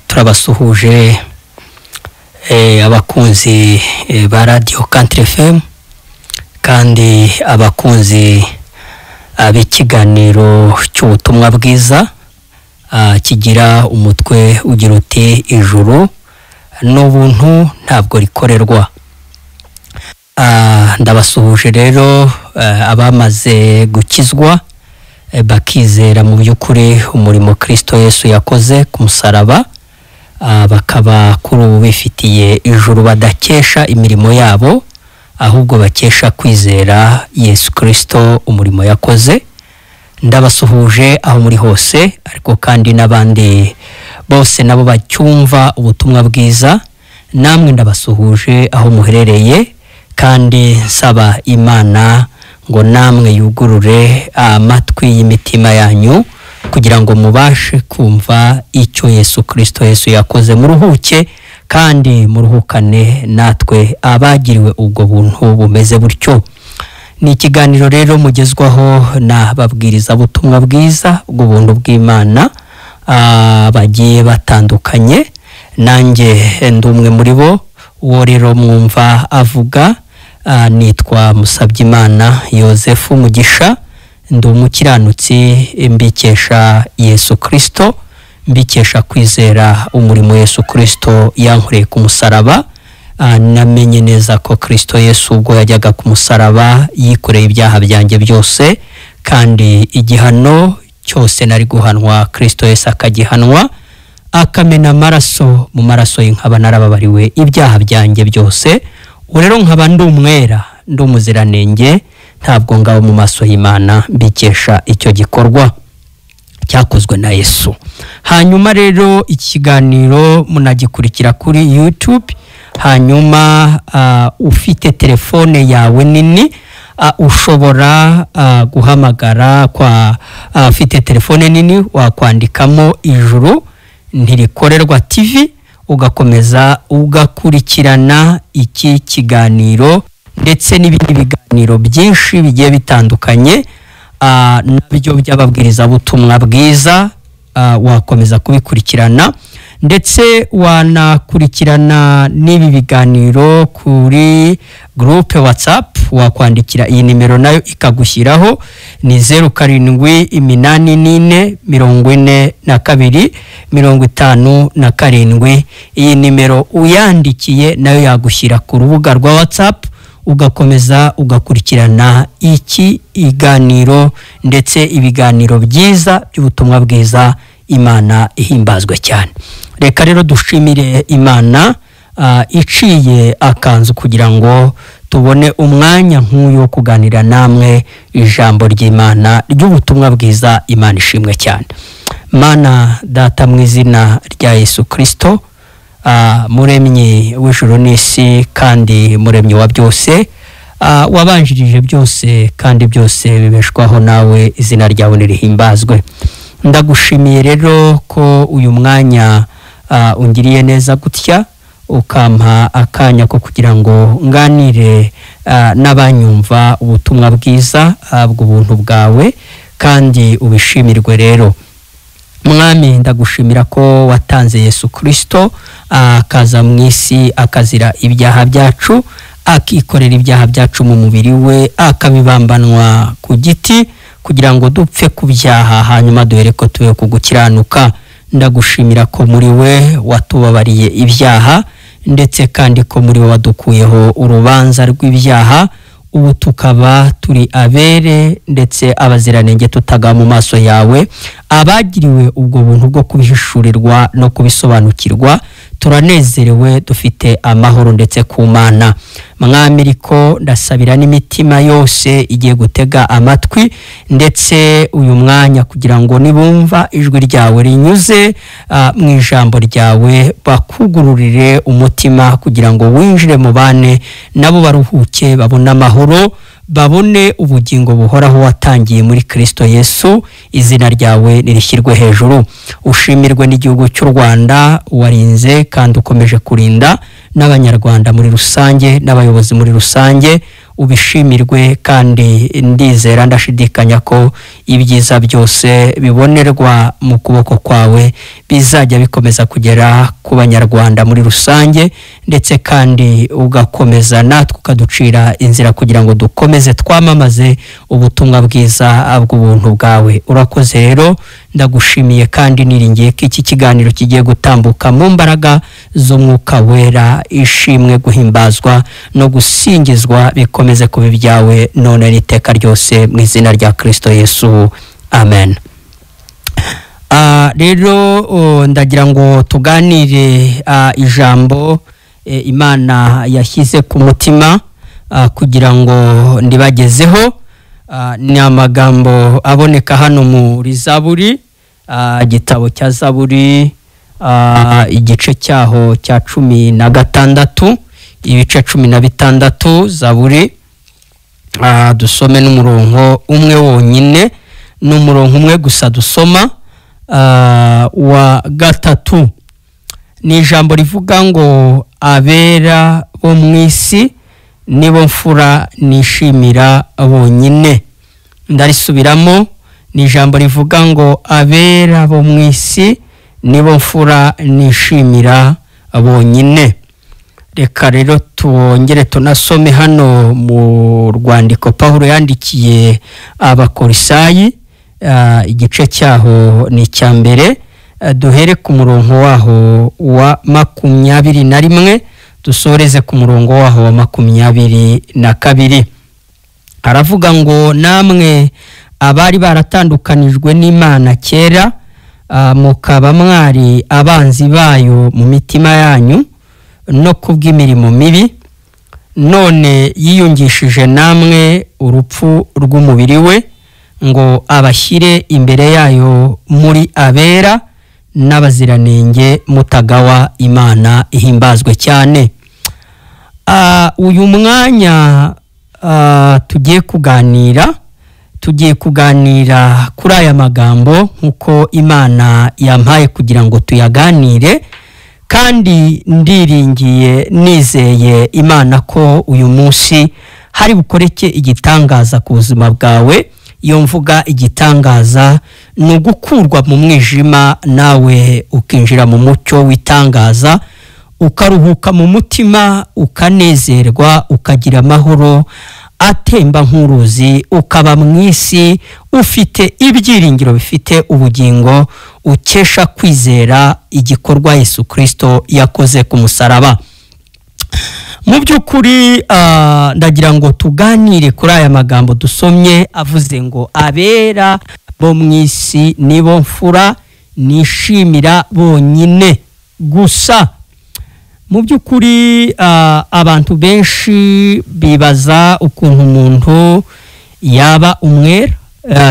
turabasuhuje abakunzi ba Radio Country FM kandi abakunzi b'ikiganiro cy'ubutumwa bwiza kigira umutwe ugira uti ijuru n'ubuntu ntabwo rikorerwa. Ndabasuhuje rero abamaze gukizwa bakizera mu by'ukuri umurimo Kristo Yesu yakoze ku musaraba, bakaba kuri ubu bifitiye ijuru badakesha imirimo yabo, ahubwo bakesha kwizera Yesu Kristo umurimo yakoze. Ndabasuhuje aho muri hose, ariko kandi n'abandi bose nabo bacyumva ubutumwa bwiza, namwe ndabasuhuje aho muherereye, kandi nsaba Imana ngo namwe yugurure amatwi y'imitima yanyu kugira ngo mubashe kumva icyo Yesu Kristo Yesu yakoze, muruhuke kandi muruhukane natwe abagiriwe ubwo buntu bumeze butyo. Ni ikiganiro rero mugezwaho na babwiriza butumwa bwiza ubuntu bw'Imana bagiye batandukanye. Nanjye ndumwe muri bo, uwo rero mwumva avuga nitwa Musabyimana Yosefu Mugisha, ndi umukiranutsi mbikesha Yesu Kristo, mbikesha kwizera umurimo Yesu Kristo yankoreye ku musaraba. Namenye neza ko Kristo Yesu ubwo yajyaga ku musaraba yikoreye ibyaha byanjye byose, kandi igihano cyose nari guhanwa Kristo Yesu akagihanwa, akamena amaraso, mu maraso y'inkaba narababariwe ibyaha byanjye byose. Rero nkaba ndi umwera, ndi umuziranenge, ntabwo ngabo mu maso y'Imana, mbikesha icyo gikorwa cyakozwe na Yesu. Hanyuma rero ikiganiro munagikurikira kuri YouTube. Hanyuma ufite telefone yawe nini, ushobora guhamagara kwa ufite telefone nini wakwandikamo ijuru ntirikorerwa TV, ugakomeza ugakurikirana iki kiganiro ndetse n'ibindi biganiro byinshi bigiye bitandukanye nabyo by'ababwiriza butumwa bwiza. Wakomeza kubikurikirana ndetse wanakurikirana n'ibi biganiro kuri groupe WhatsApp. Wakwandikira iyi nimero nayo ikagushyiraho, ni 0784425257. Iyi nimero uyandikiye nayo yagushyira ku rubuga rwa WhatsApp, ugakomeza ugakurikirana iki iganiro ndetse ibiganiro byiza by'ubutumwa bwiza. Imana ihimbazwe cyane. Reka rero dushimire Imana iciye akanzu kugira ngo tubone umwanya nk'uyu wo kuganira namwe ijambo ry'Imana ry'ubutumwa bwiza. Imana ishimwe cyane. Mana data, mu izina rya Yesu Kristo, muremyi w'ijuru n'isi kandi muremyi wa byose, wabanjirije byose kandi byose bibeshwaho nawe, izina ryawe nirihimbazwe. Ndagushimiye rero ko uyu mwanya ungiriye neza gutya, ukampa akanya ko kugira ngo nganire n'abanyumva ubutumwa bwiza bw'ubuntu bwawe, kandi ubishimirwe rero. Mwami, ndagushimira ko watanze Yesu Kristo akaza mu isi akazira ibyaha byacu, akikorera ibyaha byacu mu mubiri we, akabibambanwa ku giti kugira ngo dupfe ku byaha, hanyuma duhere ko tuwe kugukiranuka. Ndagushimira ko muri we watubabariye ibyaha, ndetse kandi ko muri we wadukuyeho urubanza rw'ibyaha. Ubu tukaba turi abere ndetse abaziranenge, tutaga mu maso yawe, abagiriwe ubwo buntu bwo kubihishurirwa no kubisobanukirwa. Turanezerewe, dufite amahoro ndetse ku Mana. Mwami, ariko ndasabira n'imitima yose igiye gutega amatwi ndetse uyu mwanya kugira ngo nibumva ijwi ryawe rinyuze mu ijambo ryawe, bakugururire umutima kugira ngo winjire mu bane nabo baruhuke, babone amahoro, babone ubugingo buhoraho watangiye muri Kristo Yesu. Izina ryawe nirishyirwe hejuru. Ushimirwe n'igihugu cy'u Rwanda warinze kandi ukomeje kurinda, n'abanyarwanda muri rusange n'abayobozi muri rusange. ubishimirwe, kandi ndizera ndashidikanya ko ibyiza byose bibonerwa mu kuboko kwawe bizajya bikomeza kugera ku banyarwanda muri rusange, ndetse kandi ugakomeza natwe ukaducira inzira kugira ngo dukomeze twamamaze ubutumwa bwiza bw'ubuntu bwawe. Urakoze rero, ndagushimiye kandi niringiye ko iki kiganiro kigiye gutambuka mu mbaraga z'umwuka wera. Ishimwe, guhimbazwa no gusingizwa bikomeze kuba ibyawe none n'iteka ryose, mu izina rya Kristo Yesu, amen. Rero ndagira ngo tuganire ijambo Imana yashyize ku mutima kugira ngo ndibagezeho. Ni amagambo aboneka hano muri Zaburi, igitabo cya Zaburi, igice cyaho cya 16, ibice 16. Zaburi, dusome n'umurongo umwe wonyine, n'umurongo umwe gusa dusoma, wa 3. Ni ijambo rivuga ngo abera bo mu isi nibo mfura nishimira bonyine. Ndarisubiramo, ni ijambo rivuga ngo abera bo mu isi nibo mfura nishimira bonyine. Reka rero tuongere tunasome hano mu rwandiko Pawulo yandikiye Abakorisayi, igice cyaho ni cya mbere, duhere ku murongo waho wa 21 dusoreze ku murongo waho wa 22. Aravuga ngo namwe abari baratandukanijwe n'Imana kera, mukaba mwari abanzi bayo mu mitima yanyu no kubw'imirimo mibi, none yiyungishije namwe urupfu rw'umubiri we ngo abashyire imbere yayo muri abera n'abaziranenge mutagawa, Imana ihimbazwe cyane. Uyu mwanya tugiye kuganira kuri aya magambo nkuko Imana yampaye kugira ngo tuyaganire, kandi ndiringiye nizeye Imana ko uyu munsi hari bukoreke igitangaza ku buzima bwawe. Iyo mvuga igitangaza ni ugukurwa mu mwijima nawe ukinjira mu mucyo w'itangaza, ukaruhuka mu mutima, ukanezerwa, ukagira amahoro atemba nk'uruzi, ukaba mu isi ufite ibyiringiro bifite ubugingo, ukesha kwizera igikorwa Yesu Kristo yakoze ku musaraba. Mu by'ukuri ndagira ngo tuganire kuri aya magambo dusomye avuze ngo abera bo mu isi nibo mfura nishimira bonyine gusa. Mu by'ukuri abantu benshi bibaza ukuntu umuntu yaba umwera,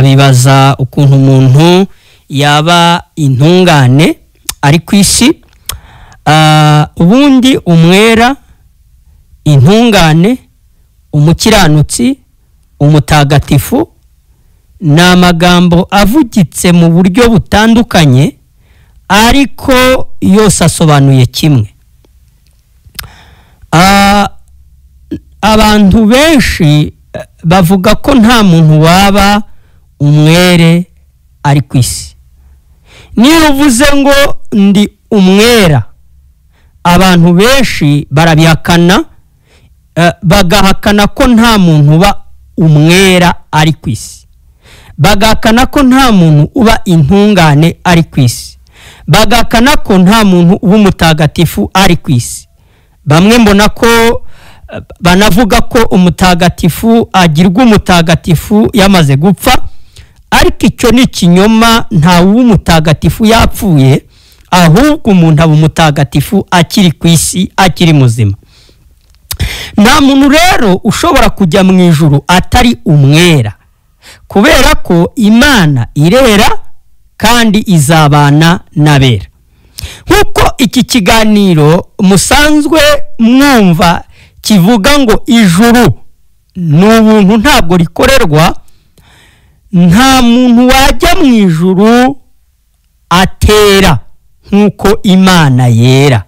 bibaza ukuntu umuntu yaba intungane ari ku isi. Ubundi umwera, intungane, umukiranutsi, umutagatifu ni amagambo avugitse mu buryo butandukanye, ariko yose asobanuye kimwe. Abantu benshi bavuga ko nta muntu waba umwere ari ku isi. Niyo uvuze ngo ndi umwera, abantu benshi barabihakana, bagahakana ko nta muntu uba umwera ari ku isi, bagahakana ko nta muntu uba intungane ari ku isi, bagahakana ko nta muntu uba umutagatifu ari ku isi. Bamwe mbona ko banavuga ko umutagatifu agirwa umutagatifu yamaze gupfa, ariko icyo ni ikinyoma. nta w'umutagatifu yapfuye, ahubwo umuntu aba umutagatifu akiri ku isi, akiri muzima. Nta muntu rero ushobora kujya mu ijuru atari umwera, kubera ko Imana irera kandi izabana n'abera. Nkuko iki kiganiro musanzwe mwumva kivuga ngo ijuru ni ubuntu ntabwo rikorerwa, nta muntu wajya mu ijuru atera nkuko Imana yera.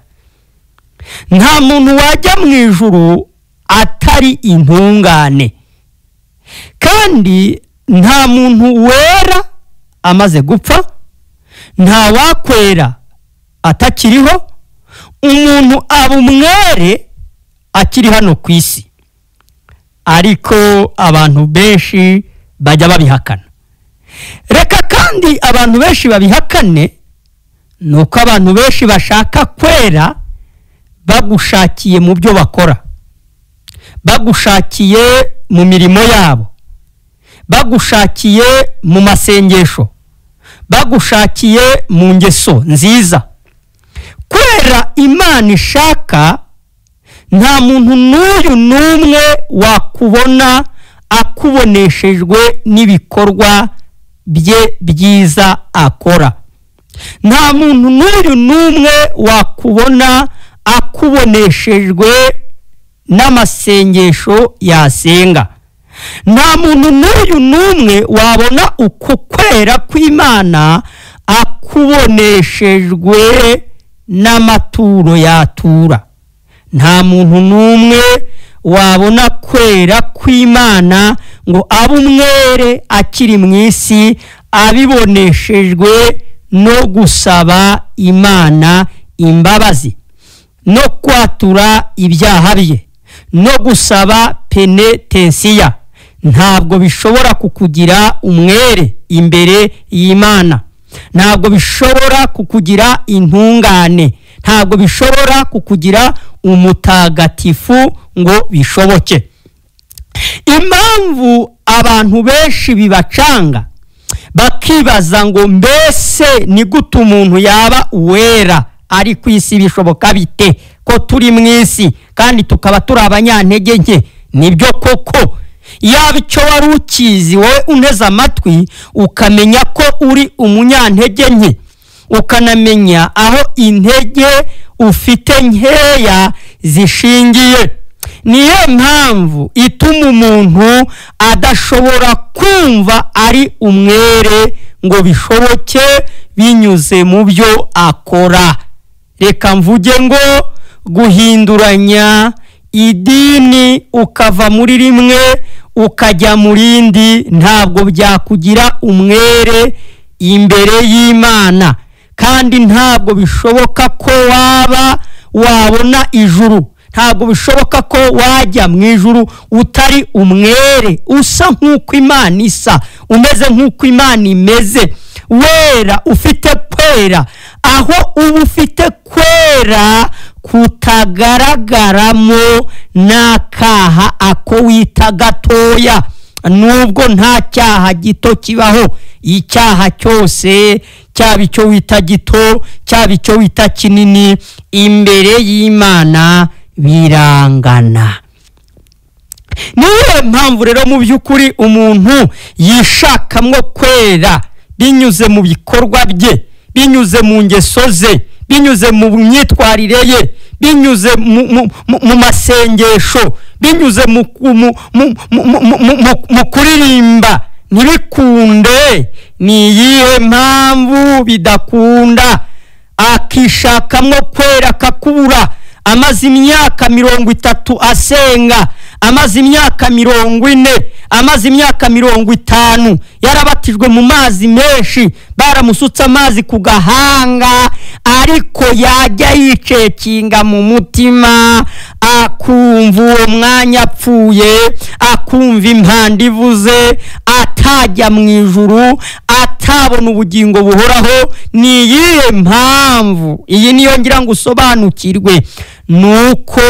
Nta muntu wajya mu ijuru atari intungane. Kandi nta muntu wera amaze gupfa, nta wakwera atakiriho, umuntu aba umwere akiri hano ku isi. Ariko abantu benshi bajya babihakana. Reka kandi abantu benshi babihakane, nuko abantu benshi bashaka kwera bagushakiye mu byo bakora, bagushakiye mu mirimo yabo, bagushakiye mu masengesho, bagushakiye mu ngeso nziza. Kwera Imana ishaka, nta muntu n'uyu n'umwe wakubona akuboneshejwe n'ibikorwa bye byiza akora. Nta muntu n'uyu n'umwe wakubona akuboneshejwe n'amasengesho yasenga. Nta muntu n'uyu n'umwe wabona uko kwera kw'Imana akuboneshejwe n'amaturo yatura. Nta muntu n'umwe wabona kwera kw'Imana ngo abe umwere akiri mu isi abiboneshejwe no gusaba Imana imbabazi, no kwatura ibyaha bye, no gusaba penetensiya. Ntabwo bishobora kukugira umwere imbere y'Imana. Ntabwo bishobora kukugira intungane. Ntabwo bishobora kukugira umutagatifu ngo bishoboke. Impamvu abantu benshi bibacanga bakibaza ngo mbese ni gute umuntu yaba uwera ari ku isi, bishoboka bite ko turi mu isi kandi tukaba turi abanyantege nke? Nibyo koko, yaba icyo wari ukizi wowe unteze amatwi ukamenya ko uri umunyantege nke, ukanamenya aho intege ufite nkeya zishingiye. Niyo mpamvu ituma umuntu adashobora kumva ari umwere ngo bishoboke binyuze mu byo akora. Reka mvuge ngo guhinduranya idini ukava muri rimwe ukajya mu rindi ntabwo byakugira umwere imbere y'Imana, kandi ntabwo bishoboka ko wabona ijuru. Ntabwo bishoboka ko wajya mu ijuru utari umwere, usa nk'uko Imana isa, umeze nk'uko Imana imeze, wera, ufite kwera. Aho uba ufite kwera kutagaragaramo n'akaha ako wita gatoya, nubwo nta cyaha gito kibaho. Icyaha cyose, cyaba icyo wita gito, cyaba icyo wita kinini, imbere y'Imana birangana. Niyo mpamvu rero mu by'ukuri umuntu yishakamwo kwera binyuze mu bikorwa bye, binyuze mu ngeso ze, binyuze mu myitwarire ye, binyuze mu masengesho, binyuze mu kuririmba. Ntibikunde. Ni iyihe mpamvu bidakunda? Akishakamwo kwera kakubura. Amaze imyaka 30 asenga, amaze imyaka 40, amaze imyaka 50, yarabatijwe mu mazi menshi, baramusutse amazi ku gahanga, ariko yajya yicekinga mu mutima, akumva uwo mwanya apfuye, akumva impanda ivuze, atajya mu ijuru, atabona ubugingo buhoraho. Ni iyihe mpamvu? Iyi niyo ngira ngo usobanukirwe. Nuko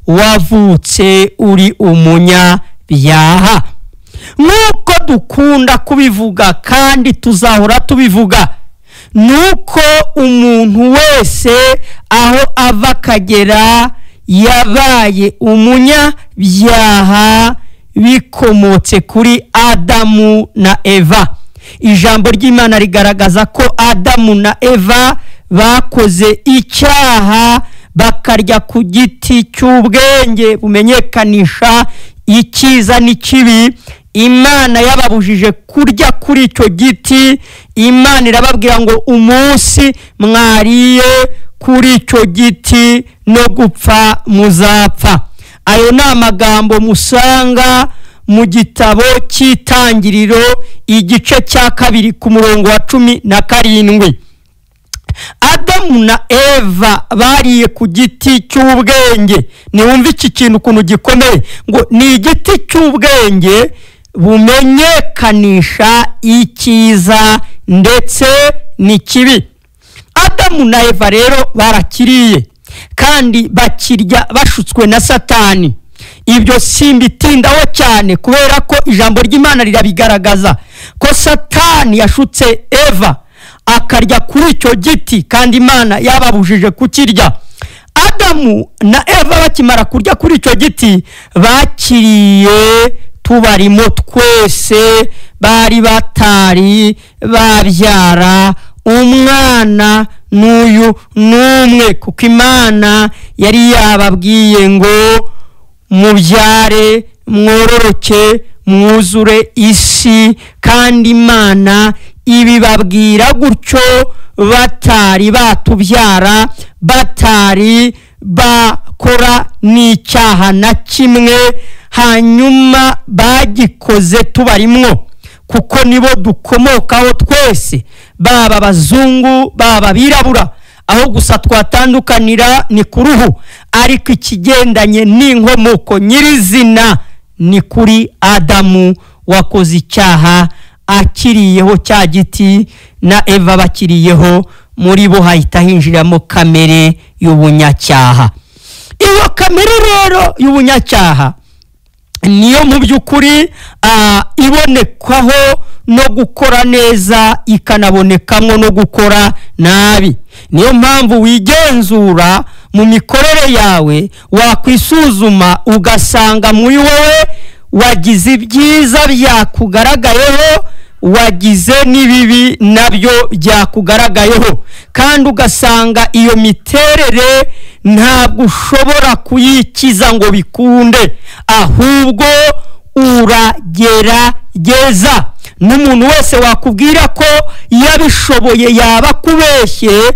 wavutse uri umunyabyaha. Nuko dukunda kubivuga kandi tuzahora tubivuga, nuko umuntu wese aho ava akagera yabaye umunyabyaha bikomotse kuri Adamu na Eva. Ijambo ry'Imana rigaragaza ko Adamu na Eva bakoze icyaha, bakarya ku giti cy'ubwenge bumenyekanisha icyiza n'ikibi. Imana yababujije kurya kuri icyo giti. Imana irababwira ngo umunsi mwariye kuri icyo giti no gupfa muzapfa. ayo ni amagambo musanga mu gitabo cy'Itangiriro igice cya 2 ku murongo wa 17. Adamu na Eva bariye ku giti cy'ubwenge. Niwumva iki kintu ukuntu gikomeye, ngo ni igiti cy'ubwenge bumenyekanisha icyiza ndetse n'ikibi. Adamu na Eva rero barakiriye kandi bakirya bashutswe na Satani. Ibyo simbitindaho cyane kubera ko ijambo ry'Imana rirabigaragaza ko Satani yashutse Eva akarya kuri icyo giti kandi Imana yababujije kukirya. Adamu na Eva bakimara kurya kuri icyo giti bakiriye tubarimo twese, bari batari babyara umwana n'uyu n'umwe, kuko Imana yari yababwiye ngo mubyare mwororoke mwuzure isi, kandi Imana ibibabwira gutyo batari batubyara, batari bakora n'icyaha na kimwe, hanyuma bagikoze tubarimwo, kuko nibo dukomokaho twese, baba abazungu baba birabura. Aho gusa twatandukanira ni ku ruhu, ariko ikigendanye n'inkomoko nyirizina ni kuri Adamu wakoze icyaha akiriyeho cya giti, na Eva bakiriyeho, muri bo hahita hinjiramo kamere y'ubunyacyaha. Iyo kamere rero y'ubunyacyaha niyo mu by'ukuri ibonekwaho no gukora neza, ikanabonekamo no gukora nabi. Niyo mpamvu wigenzura mu mikorere yawe, wakwisuzuma ugasanga muri wowe wagize ibyiza byakugaragayeho, wagize n'ibibi nabyo byakugaragayeho, kandi ugasanga iyo miterere ntabwo ushobora kuyikiza ngo bikunde, ahubwo uragerageza. N'umuntu wese wakubwira ko yabishoboye yaba kubeshye.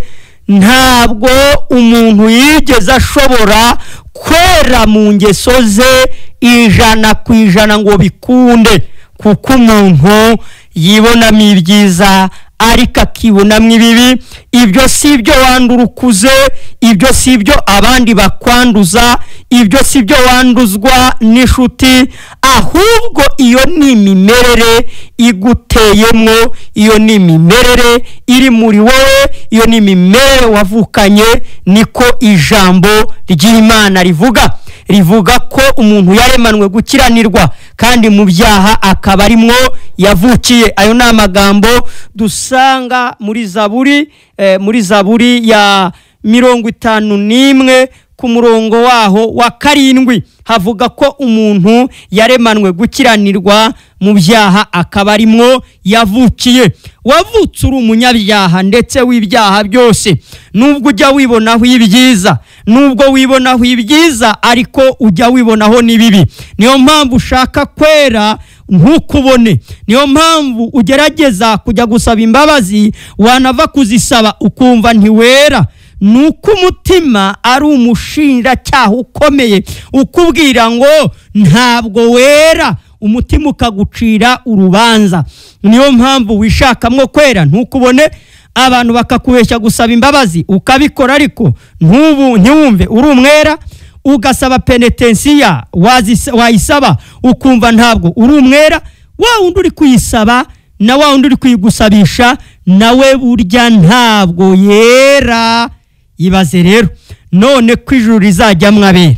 Ntabwo umuntu yigeze ashobora kwera mu ngeso ze 100% ngo bikunde, kuko umuntu yibonamo ibyiza ariko akibonamo ibibi. Ibyo si ibyo wandura ukuze, ibyo si ibyo abandi bakwanduza, ibyo si ibyo wanduzwa n'inshuti, ahubwo iyo ni imimerere iguteyemo, iyo ni imimerere iri muri wowe, iyo ni imimerere wavukanye. Niko ijambo ry'Imana rivuga ko umuntu yaremanwe gukiranirwa, kandi mu byaha akaba arimwo yavukiye. Ayo ni amagambo dusanga muri Zaburi ya 51 ku murongo waho wa 7. Havuga ko umuntu yaremanwe gukiranirwa, mu byaha akaba arimwo yavukiye. Wavutse uri umunyabyaha ndetse w'ibyaha byose, nubwo ujya wibonaho ibyiza, nubwo wibonaho ibyiza ariko ujya wibonaho n'ibibi. Niyo mpamvu ushaka kwera ntukubone, niyo mpamvu ugerageza kujya gusaba imbabazi, wanava kuzisaba ukumva ntiwera. Nuko umutima ari umushinjacyaha ukomeye ukubwira ngo ntabwo wera, umutima ukagucira urubanza. Niyo mpamvu wishakamwo kwera ntukubone, abantu bakakubeshya gusaba imbabazi ukabikora, ariko ntiwumve uri umwera. Ugasaba penetensiya, wayisaba ukumva ntabwo uri umwera. Wa wundi uri kuyisaba na wa wundi uri kuyigusabisha nawe burya ntabwo yera. Ibaze rero none ko ijuru rizajyamwo abera,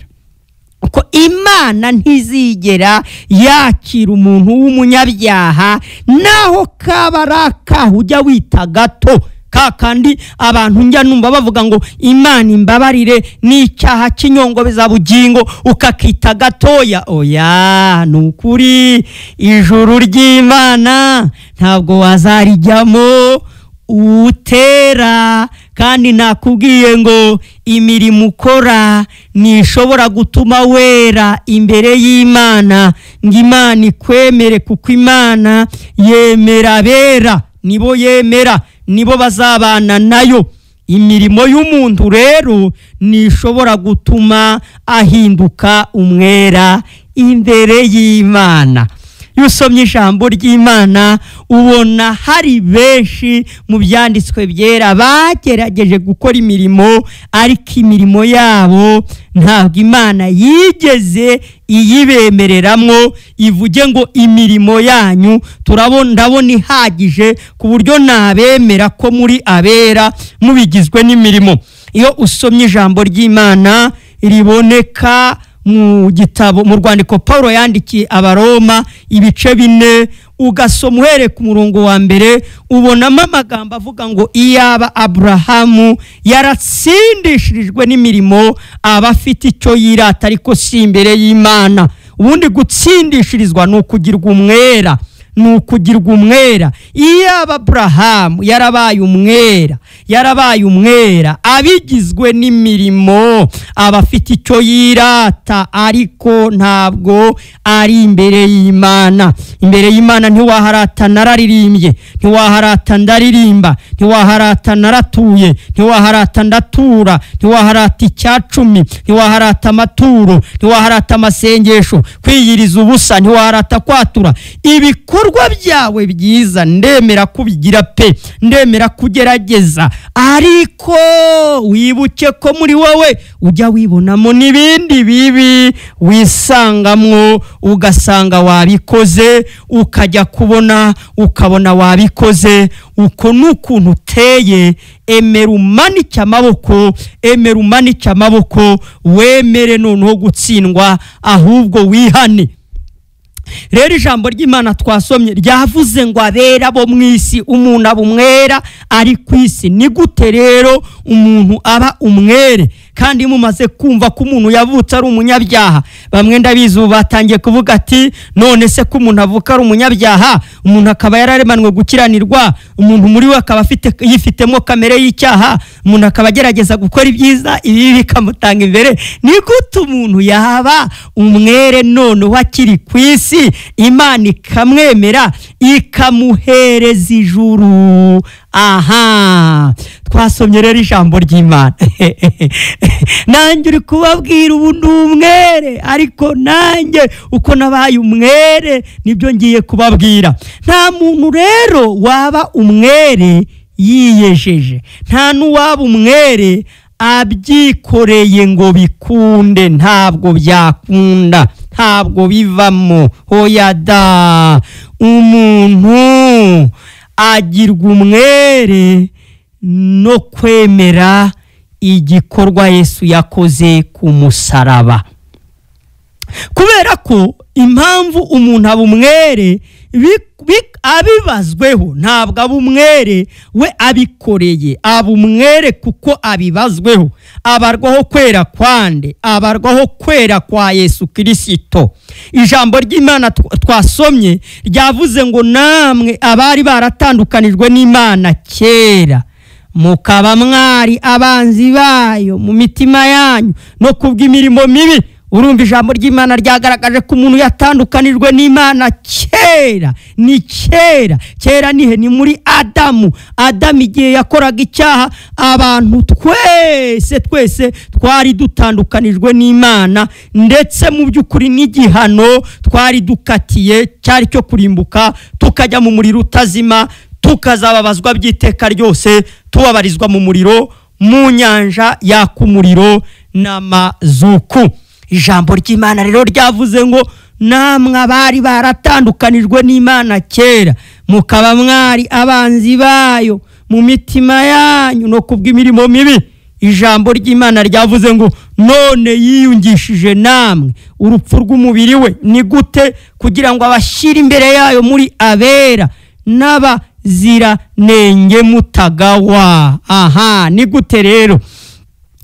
uko Imana ntizigera yakira umuntu w'umunyabyaha naho kabaraka ujya wita gato, kakandi abantu njya numva bavuga ngo Imana imbabarire n'icyaha cy'inyongobeza bugingo ukakita gatoya. Oya, nukuri ijuru ry'Imana ntabwo wazarijyamo utera, kandi nakubwiye ngo imirimo ukora nishobora gutuma wera imbere y'Imana, ngo Imana ikwemere, kuko Imana yemera abera, nibo yemera, nibo bazabana nayo. imirimo y'umuntu rero nishobora gutuma ahinduka umwera imbere y'Imana. Iyo usomye ijambo ry'Imana ubona hari benshi mu byanditswe byera bagerageje gukora imirimo, ariko imirimo yabo ntabwo Imana yigeze iyibemereramo ivuge ngo imirimo yanyu ndabona ihagije ku buryo nabemera ko muri abera mubigizwe n'imirimo. Iyo usomye ijambo ry'Imana riboneka mu gitabo, mu rwandiko Paulo yandikiye Abaroma ibice 4, ugasoma uhereye ku murongo wa mbere, ubonamo amagambo avuga ngo iyaba Aburahamu yaratsindishirijwe n'imirimo aba afite icyo yirata, ariko si imbere y'Imana. Ubundi gutsindishirizwa ni ukugirwa umwera, ni ukugirwa umwera. Iyaba Aburahamu yarabaye umwera abigizwe n'imirimo aba afite icyo yirata, ariko ntabwo ari imbere y'Imana. Imbere y'Imana ntiwaharata nararirimbye, ntiwaharata ndaririmba, ntiwaharata naratuye, ntiwaharata ndatura, ntiwaharata icyacumi, ntiwaharata amaturo, ntiwaharata amasengesho, kwiyiriza ubusa, ntiwaharata kwatura. Ibikorwa byawe byiza ndemera kubigira pe, ndemera kugerageza, ariko wibuke ko muri wowe ujya wibonamo n'ibindi bibi wisangamwo, ugasanga wabikoze, ukajya kubona ukabona wabikoze. Uko nukuntu uteye. Emera umanike amaboko, wemere noneho gutsindwa, ahubwo wihane. Rero ijambo ry'Imana twasomye ryavuze ngo abera bo mu isi umuntu aba umwera ari ku isi. Ni gute rero umuntu aba umwere? Kandi mumaze kumva ko umuntu yavutse ari umunyabyaha, bamwe ndabizi ubu batangiye kuvuga ati none se ko umuntu avuka ari umunyabyaha, umuntu akaba yararemanwe gukiranirwa, umuntu muri we akaba yifitemo kamere y'icyaha, umuntu akaba agerageza gukora ibyiza, ibi bikamutanga imbere. Ni gute umuntu yaba umwere none wakiri ku isi, Imana ikamwemera ikamuhereza ijuru? Aha, twasomye rero ijambo ry'Imana. Nanjye uri kubabwira ubu ndi umwere, ariko nanjye uko nabaye umwere nibyo ngiye kubabwira. Nta muntu rero waba umwere yiyejeje, nta n'uwaba umwere abyikoreye ngo bikunde. Ntabwo byakunda, ntabwo bivamo. Hoya da, umuntu agirwa umwere no kwemera igikorwa Yesu yakoze ku musaraba. Kubera ko impamvu umuntu aba umwere abibazweho, ntabwo aba umwere we abikoreye, aba umwere kuko abibazweho. Abarwaho kwera kwande, abarwaho kwera kwa Yesu Kristo. Ijambo ry'Imana twasomye ryavuze ngo namwe abari baratandukanijwe n'Imana kera, mukaba mwari abanzi bayo mu mitima yanyu no kubw'imirimo mibi. Urumva ijambo ry'Imana ryagaragaje ko umuntu yatandukanijwe n'Imana kera. Ni kera nihe? Ni muri Adamu igihe yakoraga icyaha, abantu twese twari dutandukanijwe n'Imana, ndetse mu by'ukuri n'igihano twari dukatiye cyari cyo kurimbuka, tukajya mu muriro utazima, tukazababazwa by'iteka ryose, tubabarizwa mu muriro, mu nyanja yaka umuriro n'amazuku. Ijambo ry'Imana rero ryavuze ngo namwe abari baratandukanijwe n'Imana kera, mukaba mwari abanzi bayo mu mitima yanyu no kubw'imirimo mibi. Ijambo ry'Imana ryavuze ngo none yiyungishije namwe urupfu rw'umubiri we. Ni gute? Kugira ngo abashyire imbere yayo muri abera n'abaziranenge mutagawa. Aha, ni gute rero?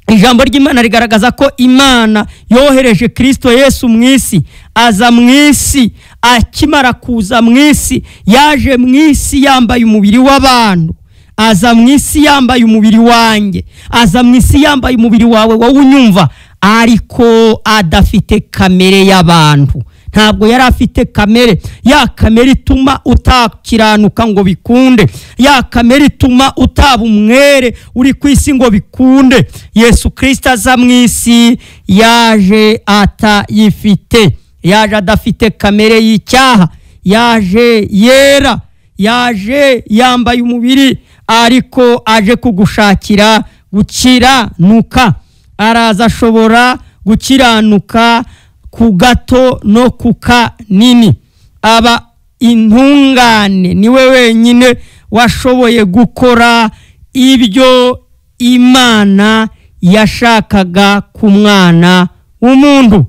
Ijambo ry'Imana rigaragaza ko Imana yohereje Kristo Yesu mu isi. Aza mu isi, akimara kuza mu isi yaje mu isi yambaye umubiri w'abantu. Aza mu isi yambaye umubiri wanjye, aza mu isi yambaye umubiri wawe wowe unyumva, ariko adafite kamere y'abantu. ntabwo yari afite kamere, ya kamere ituma utakiranuka ngo bikunde, ya kamere ituma utaba umwere uri ku isi ngo bikunde. Yesu Kristo aza mu isi yaje atayifite, yaje adafite kamere y'icyaha, yaje yera, yaje yambaye umubiri, ariko aje kugushakira gukiranuka. Araza ashobora gukiranuka ku gato no ku kanini. Aba intungane, niwe wenyine washoboye gukora ibyo Imana yashakaga ku mwana w'umuntu.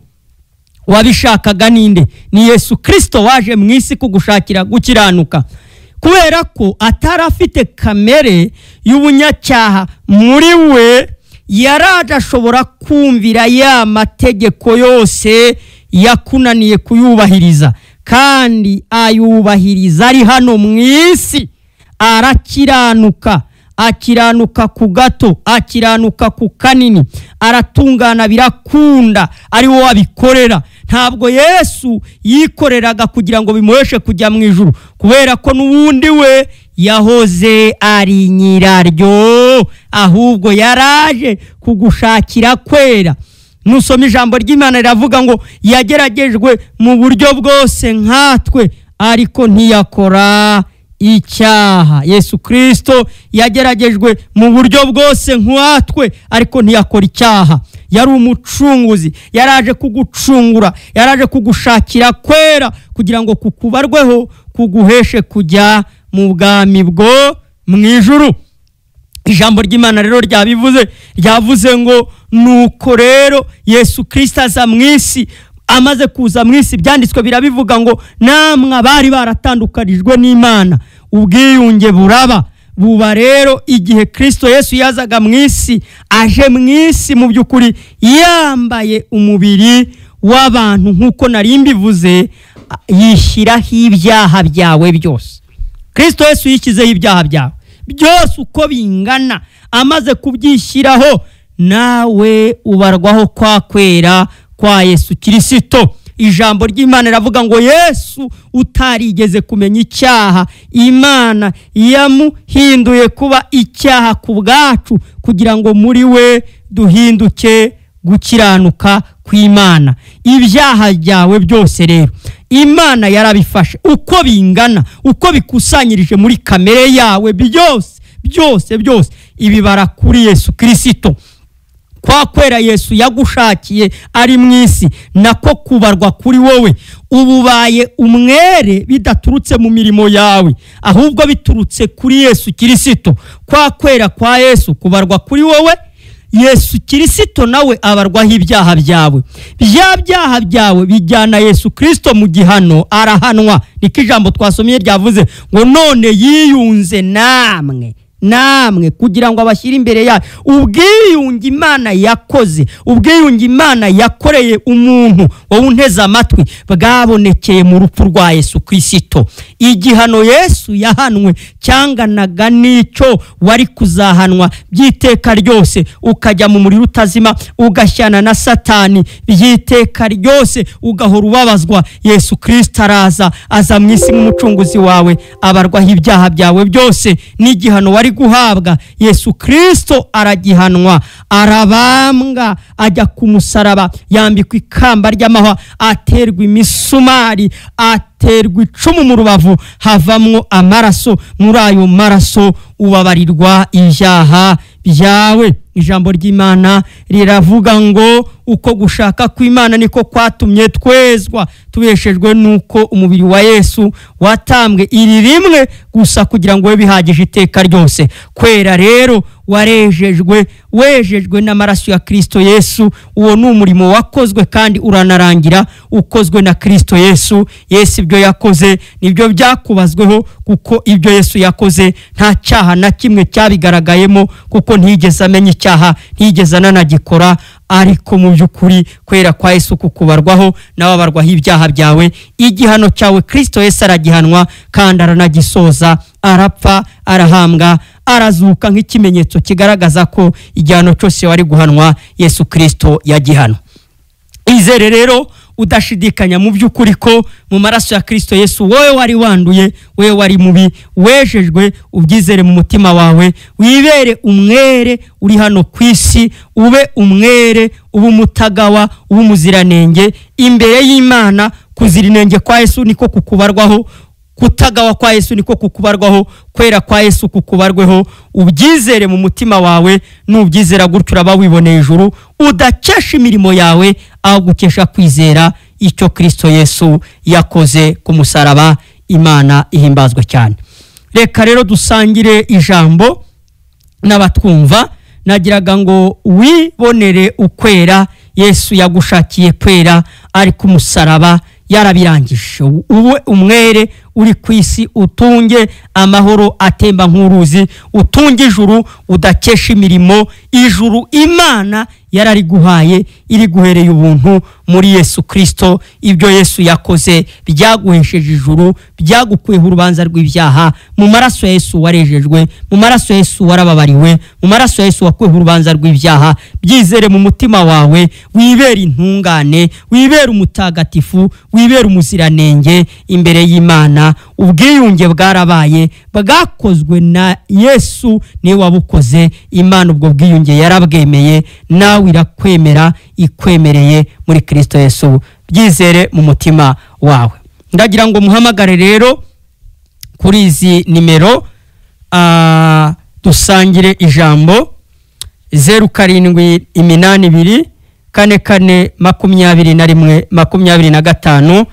Wabishakaga ninde? Ni Yesu Kristo waje mu isi kugushakira gukiranuka. Kubera ko atari afite kamere y'ubunyacyaha muri we, yaraje ashobora kumvira ya mategeko yose yakunaniye kuyubahiriza, kandi ayubahiriza ari hano mu isi. Arakiranuka, akiranuka ku gato, akiranuka ku kanini, aratungana birakunda, ari wo wabikorera. Ntabwo Yesu yikoreraga kugira ngo bimuheshe kujya mu ijuru, kubera ko n'ubundi we yahoze ari nyiraryo, ahubwo yaraje kugushakira kwera. Nusoma ijambo ry'Imana riravuga ngo yageragejwe mu buryo bwose nkatwe, ariko ntiyakora icyaha. Yesu Kristo yageragejwe mu buryo bwose nkatwe, ariko ntiyakora icyaha. Yari umucunguzi, yaraje kugucungura, yaraje kugushakira kwera kugira ngo kukubarweho kuguheshe kujya mu bwami bwo mu ijuru. Ijambo ry'Imana rero ryavuze ngo nuko rero Yesu Kristo aza mu isi. Amaze kuza mu isi, byanditswe birabivuga ngo namwe abari baratandukanijwe n'Imana ubwiyunge buraba. Buba rero igihe Kristo Yesu yazaga mu isi, aje mu isi mu by'ukuri yambaye umubiri w'abantu nk'uko nari mbivuze, yishyiraho ibyaha byawe byose. Kristo Yesu yishyizeho ibyaha byawe byose uko bingana. Amaze kubyishyiraho, nawe ubarwaho kwa kwera kwa Yesu Kristo. Ijambo ry'Imana riravuga ngo Yesu utarigeze kumenya icyaha, Imana yamuhinduye kuba icyaha ku bwacu, kugira ngo muri we duhinduke gukiranuka kw'Imana. Ibyaha byawe byose rero Imana yarabifashe uko bingana, uko bikusanyirije muri kamere yawe byose ibibara kuri Yesu Kristo. Kwa kwera Yesu yagushakiye ari mu isi, nako kubarwa kuri wowe. Ububaye umwere bidaturutse mu mirimo yawe, ahubwo biturutse kuri Yesu Kristo. Kwa kwera kwa Yesu kubarwa kuri wowe, Yesu Kristo nawe abarwaho ibyaha byawe. Bya byaha byawe bijyana Yesu Kristo mu gihano, arahanwa. Niko ijambo twasomye ryavuze ngo none yiyunze namwe kugira ngo abashyire imbere yayo. Ubwiyunge Imana yakoze, ubwiyunge Imana yakoreye umuntu wowe unteze amatwi, bwabonekeye mu rupfu rwa Yesu Kristo. Igihano Yesu yahanwe cyanganaga n'icyo wari kuzahanwa by'iteka ryose, ukajya mu muriro utazima, ugashyana na Satani by'iteka ryose, ugahora ubabazwa. Yesu Kristo aza mu isi nk'umucunguzi wawe, abarwaho ibyaha byawe byose. N'igihano wari guhabwa, Yesu Kristo aragihanwa, arabambwa, ajya ku musaraba, yambikwa ikamba ry'amahwa, aterwa imisumari, aterwa icumu mu rubavu, havamwo amaraso. Muri ayo maraso ubabarirwa ibyaha byawe. Ijambo ry'Imana riravuga ngo uko gushaka kw'Imana niko kwatumye twezwa, tubeshejwe nuko umubiri wa Yesu watambwe iri rimwe gusa kugira ngo we bihagije iteka ryose. Kwera rero wejejwe n'amaraso ya Kristo Yesu. Uwo ni umurimo wakozwe kandi uranarangira, ukozwe na Kristo Yesu. Yesu ibyo yakoze nibyo byakubazweho, kuko ibyo Yesu yakoze nta cyaha na kimwe cyabigaragayemo, kuko ntigeze amenya icyaha, ntigeze ananagikora. Ariko mu by'ukuri kwera kwa Yesu kukubarwaho, nawe abarwaho ibyaha byawe. Igihano cyawe Kristo Yesu aragihanwa kandi aranagisoza, arapfa, arahambwa, arazuka nk'ikimenyetso kigaragaza ko igihano cyose wari guhanwa Yesu Kristo yagihano. Izere rero udashidikanya mu by'ukuri ko mu maraso ya Kristo Yesu wowe wari wanduye, wowe wari mubi, wejejwe, ubyizere mu mutima wawe, wibere umwere uri hano ku isi, ube umwere, ube umutagawa, ube umuziranenge imbere y'Imana. Kuzirinenge kwa Yesu niko kukubarwaho, kutagawa kwa Yesu niko kukubarwaho, kwera kwa Yesu kukubarweho. Ubyizere mu mutima wawe, nubyizera gutyo uraba wiboneye ijuru, udakesha imirimo yawe, aho gukesha kwizera icyo Kristo Yesu yakoze ku musaraba. Imana ihimbazwe cyane. Reka rero dusangire ijambo n'abatwumva. Nagiraga ngo wibonere ukwera Yesu yagushakiye kwera ari ku musaraba, yarabirangije. Uwe umwere uri ku isi, utunge amahoro atemba nk'uruzi, utunge ijuru, udakesha imirimo. Ijuru Imana yarariguhaye, iri guhereye ubuntu muri Yesu Kristo. Ibyo Yesu yakoze byaguhesheje ijuru, byagukuyeho urubanza rw'ibyaha. Mu maraso ya Yesu warejejwe, mu maraso ya Yesu warababariwe, mu maraso ya Yesu wakuyeho urubanza rw'ibyaha. Byizere mu mutima wawe, wibere intungane, wibere umutagatifu, wibere umuziranenge imbere y'Imana. Ubwiyunge bwarabaye, bwakozwe na Yesu, niwe wabukoze. Imana ubwo bwiyunge yarabwemeye, nawe irakwemera, ikwemereye muri Kristo Yesu. Byizere mu mutima wawe. Ndagira ngo muhamagare rero kuri izi nimero dusangire ijambo: 0782 44 21 25.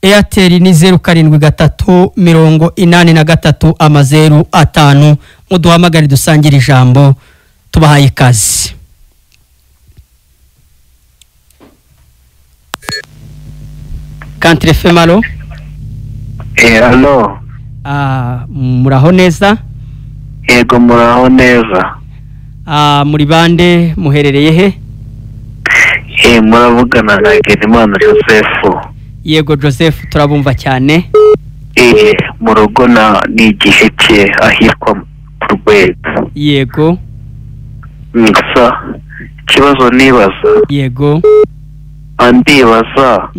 Airtel ni 0783 muduhamagare dusangire ijambo. Tubahaye ikaze. Country Femalo. Hello. Muraho neza? Yego muraho neza. Muri bande, muherereye he? Muravugana na Genimana Joseph. Yego Joseph, turabumva cyane. Mu rugo ni Giheke ahitwa ku Rwego. Yego. Gusa ikibazo nibaza. Yego. Andibaza.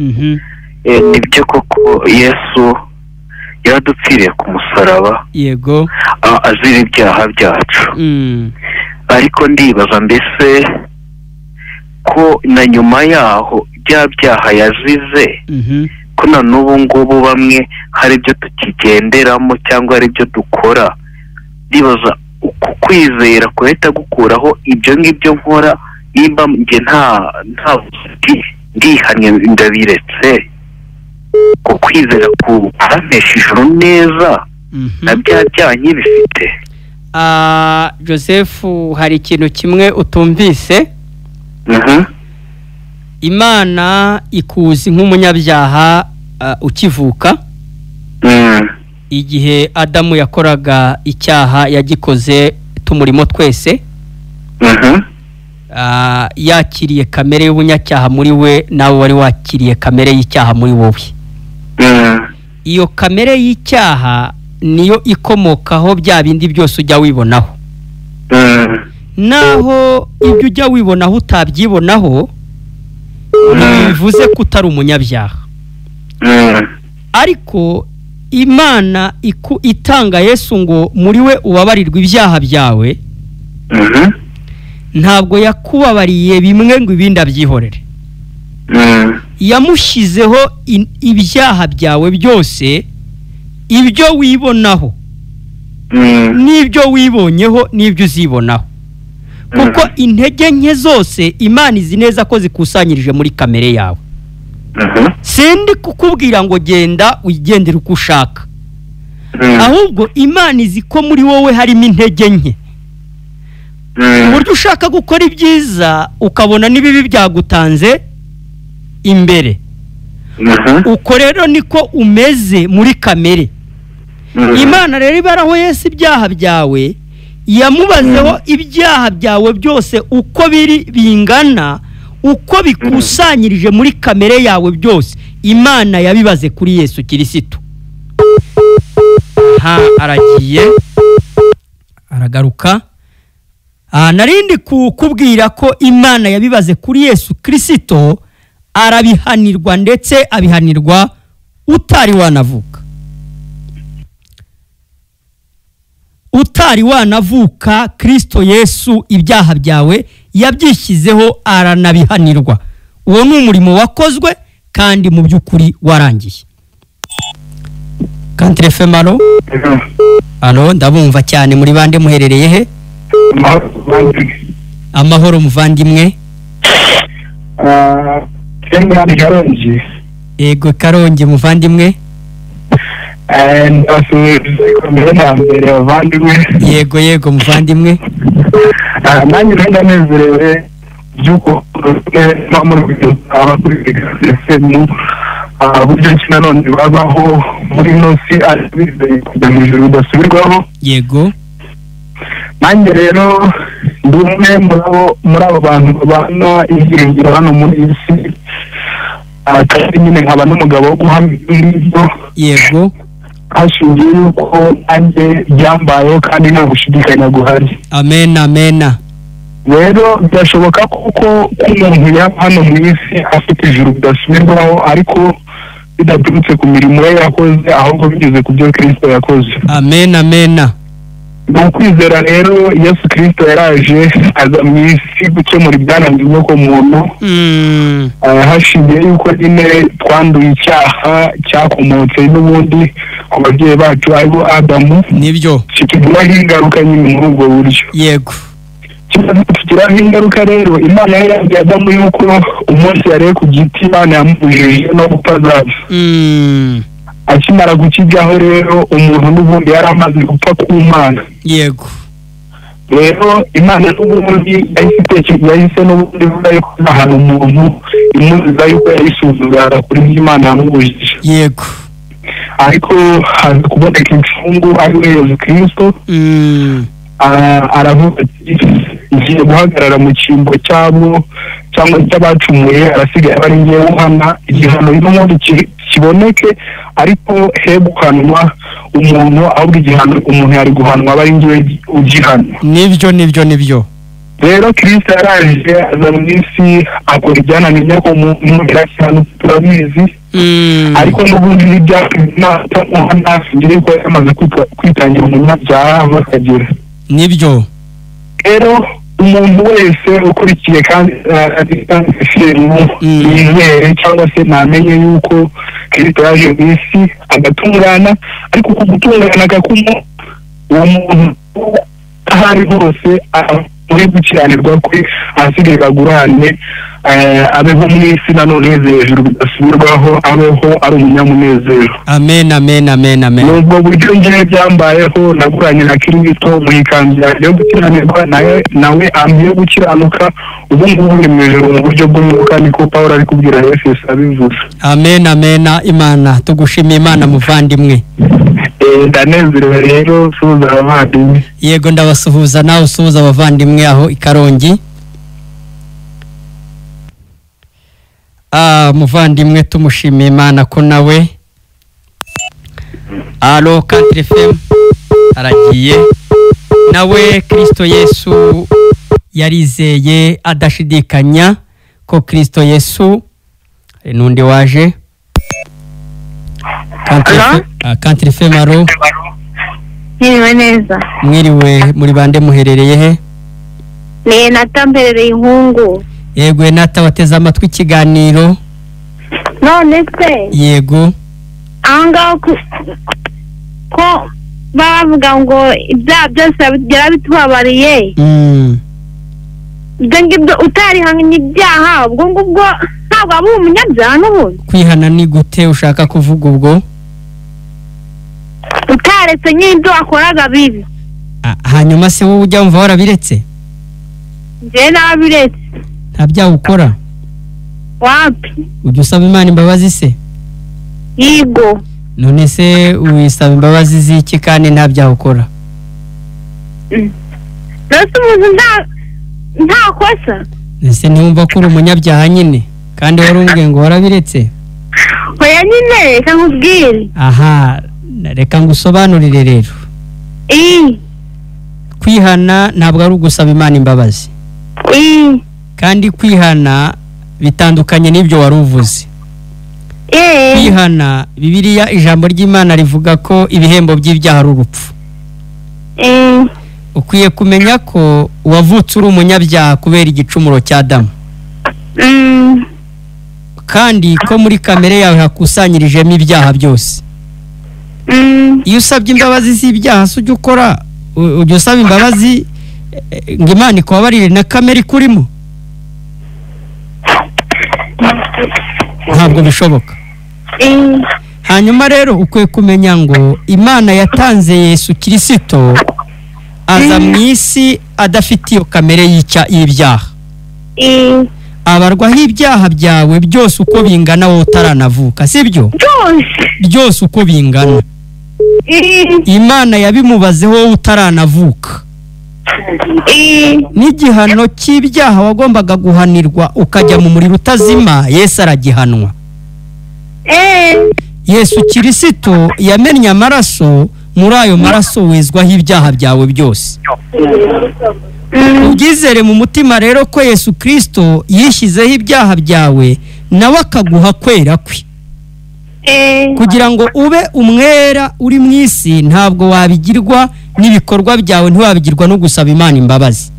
Nibyo koko Yesu yaradupfiriye ku musaraba. Yego. Azira ibyaha byacu. Ariko ndibaza mbese ko na nyuma yaho bya byaha yazize, ko na n'ubu ngubu bamwe hari ibyo tukigenderamo cyangwa hari ibyo dukora. Ndibaza uku kwizera kuhita gukuraho ibyo ngibyo nkora, nimba nge nta ndihanye ndabiretse, ko kwizera kuramesha ijuru neza na bya byanyi bifite. Joseph, hari ikintu kimwe utumvise. Imana ikuzi nk'umunyabyaha ukivuka. Igihe Adamu yakoraga icyaha yagikoze tumurimo twese. Yakiriye kamere y'ubunyacyaha muri we, nawe wari wakiriye kamere y'icyaha muri wowe. Iyo kamere y'icyaha niyo ikomokaho bya bindi byose ujya wibonaho. Naho ibyo ujya wibonaho utabyibonaho, bivuze ko utari umunyabyaha. Ariko Imana itanga Yesu ngo muri we ubabarirwe ibyaha byawe, ntabwo yakubabariye bimwe ngo ibindi abyihorere. Yamushyizeho ibyaha byawe byose, ibyo wibonaho n'ibyo wibonyeho n'ibyo uzibonaho. Kuko intege nke zose Imana izi neza ko zikusanyirije muri kamere yawe. Sindi kukubwira ngo genda wigendere uko ushaka, ahubwo Imana izi ko muri wowe harimo intege nke, uburyo ushaka gukora ibyiza ukabona n'ibibi byagutanze imbere. Uko rero niko umeze muri kamere. Imana rero ibaraho Yesu ibyaha byawe, yamubazeho ibyaha byawe byose uko bingana, uko bikusanyirije muri kamere yawe byose. Imana yabibaze kuri Yesu Kristo. Aragiye aragaruka. Narindi kukubwira ko Imana yabibaze kuri Yesu Kristo, arabihanirwa ndetse abihanirwa utari wanavuka. Utari wanavuka Kristo Yesu ibyaha byawe yabyishyizeho aranabihanirwa. Uwo ni umurimo wakozwe kandi mu by'ukuri warangiye. Country FM alo ndabumva cyane, muri bande muherereye he? Amahoro muvandimwe. Karongi. Yego Karongi muvandimwe. Yego muvandimwe. Nanjye ndanezerewe byuko buryo ki nanone babaho muri nosi bizeye kujya mu ijuru bidasubirwaho. Yego. Nanjye rero ndi umwe muri abo bantu babana ibyiringiro hano muri iyi si, kandi nyine nkaba n'umugabo wo guhamya ibyo. Yego. Hashingiye yuko nanjye byambayeho kandi nta gushidikanya guhari. Amen. Rero byashoboka kuko umuntu yaba hano mu isi afite ijuru bidasubirwaho, ariko bidaturutse ku mirimo ye yakoze, ahubwo bigeze ku byo Kristo yakoze. Amen. Ni ukwizera rero Yesu Kristo yaraje aza mu isi gukemura ibyananiwe ku muntu. Hashingiye yuko nyine twanduye icyaha cyakomotse n'ubundi ku babyeyi bacu aribo Adamu. Nibyo. Kitugiraho ingaruka nyine muri ubwo buryo. Yego. Kitugiraho ingaruka rero, Imana yabwiye Adamu yuko umunsi yareye ku giti Imana yamubujije no gupfa azapfa. Akimara gukijyaho rero umuntu n'ubundi yari amaze gupfa ku Mana. Yego. Rero Imana n'ubundi yahise n'ubundi ivuga yuko ahantu umuntu imuziza yuko yayisuzugara kuri Imana yamubujije. Yego. Ariko haza kuboneka incungu ari we Yesu Kristo. Aravuga ati ngiye guhagarara mu cyimbo cyabo cyangwa cy'abacumuye, arasigaye bari ngiye guhana igihano n'ubundi kiboneke, ariko he guhanwa umuntu, ahubwo igihano umuntu yari guhanwa bari ngiye ugihana. Nibyo. Rero Kristo yaraje aza mu isi akora ibyananiye ko umuntu cyane turabizi. Ariko n'ubundi n'ibyamuhana ngire ko yamaze kwitangira umunyabyaha bakagera. Nibyo. Rero umuntu wese ukurikiye kandi yizere cyangwa se namenye yuko Kristo yaje mu isi agatungana, ariko ku gutungana agakumo uwo muntu ahari hose muri gukiranirwa kwe asigaye agurane, abeho mu isi nanone hejuru bidasubirwaho, abeho ari umunyamunezero. Amen. Nubwo buryo ngiye byambayeho, naguranye na Kristo mu ikanzu yo gukiranirwa, nawe ambiye gukiranuka, ubu ngubu ni mu ijuru mu buryo bw'umwuka, niko Pawulo ari kubwira Yesu abivuze. Amen. Imana tugushimiye Imana muvandimwe. Ndanezerewe rero, suhuza abavandimwe. Yego ndabasuhuza, nawe usuhuza abavandimwe aho i Karongi. Muvandimwe tumushimiye Imana ko nawe. Alo Country FM aragiye. Nawe Kristo Yesu yarizeye adashidikanya ko Kristo Yesu nundi waje. Country FM aro. Mwiriwe neza. Mwiriwe, muri bande muherereye he? Ni natambereye inkungu. Yego Nata, wateze amatwi ikiganiro. None se? Yego. Anga ko bavuga ngo ibyaha byose byara bitubabariye. Ngibyo utari hanganye ibyaha, ubwo ngubwo ntabwo aba umunyabyaha n'ubundi. Kwihana ni gute ushaka kuvuga ubwo? Utaretse nyibyo akoraga bibi. Hanyuma se wowe ujya umva warabiretse? Nje nabiretse. Nta byaha ukora? Wapi? Ujya usaba Imana imbabazi se? Yego. None se wisaba imbabazi z'iki kandi nta byaha ukora? Nose umuntu nta kosa. Ese ntiwumva ko uri umunyabyaha nyine kandi wari umbwiye ngo warabiretse? Oya nyine reka nkubwire. Aha, reka ngusobanurire rero. Kwihana ntabwo ari ugusaba Imana imbabazi. Kandi kwihana bitandukanye n'ibyo wari uvuze. Kwihana, Bibiliya ijambo ry'Imana rivuga ko ibihembo by'ibyaha ari urupfu. Ukwiye kumenya ko wavutse uri umunyabyaha kubera igicumuro cya Adamu. Kandi ko muri kamere yawe hakusanyirijemo ibyaha byose. Iyo usabye imbabazi z'ibyaha ujya ukora, ujya usaba imbabazi ngo Imana ikubabarire na kamere ikurimo? Ntabwo bishoboka. Hanyuma rero ukwiye kumenya ngo Imana yatanze Yesu Kristo aza mu isi adafite iyo kamere y'ibyaha. Abarwaho ibyaha byawe byose uko bingana wowe utaranavuka, sibyo? Byose uko bingana. Imana yabimubazeho wowe utaranavuka. N'igihano cy'ibyaha wagombaga guhanirwa ukajya mu muriro utazima, Yesu aragihanwa. Yesu Kristo yamennye amaraso, muri ayo maraso wezwaho ibyaha byawe byose. Ubyizere mu mutima rero ko Yesu Kristo yishyizeho ibyaha byawe, nawe akaguha kwera kwe. Kugira ngo ube umwera uri mu isi, ntabwo wabigirwa n'ibikorwa byawe, ntiwabigirwa no gusaba Imana imbabazi.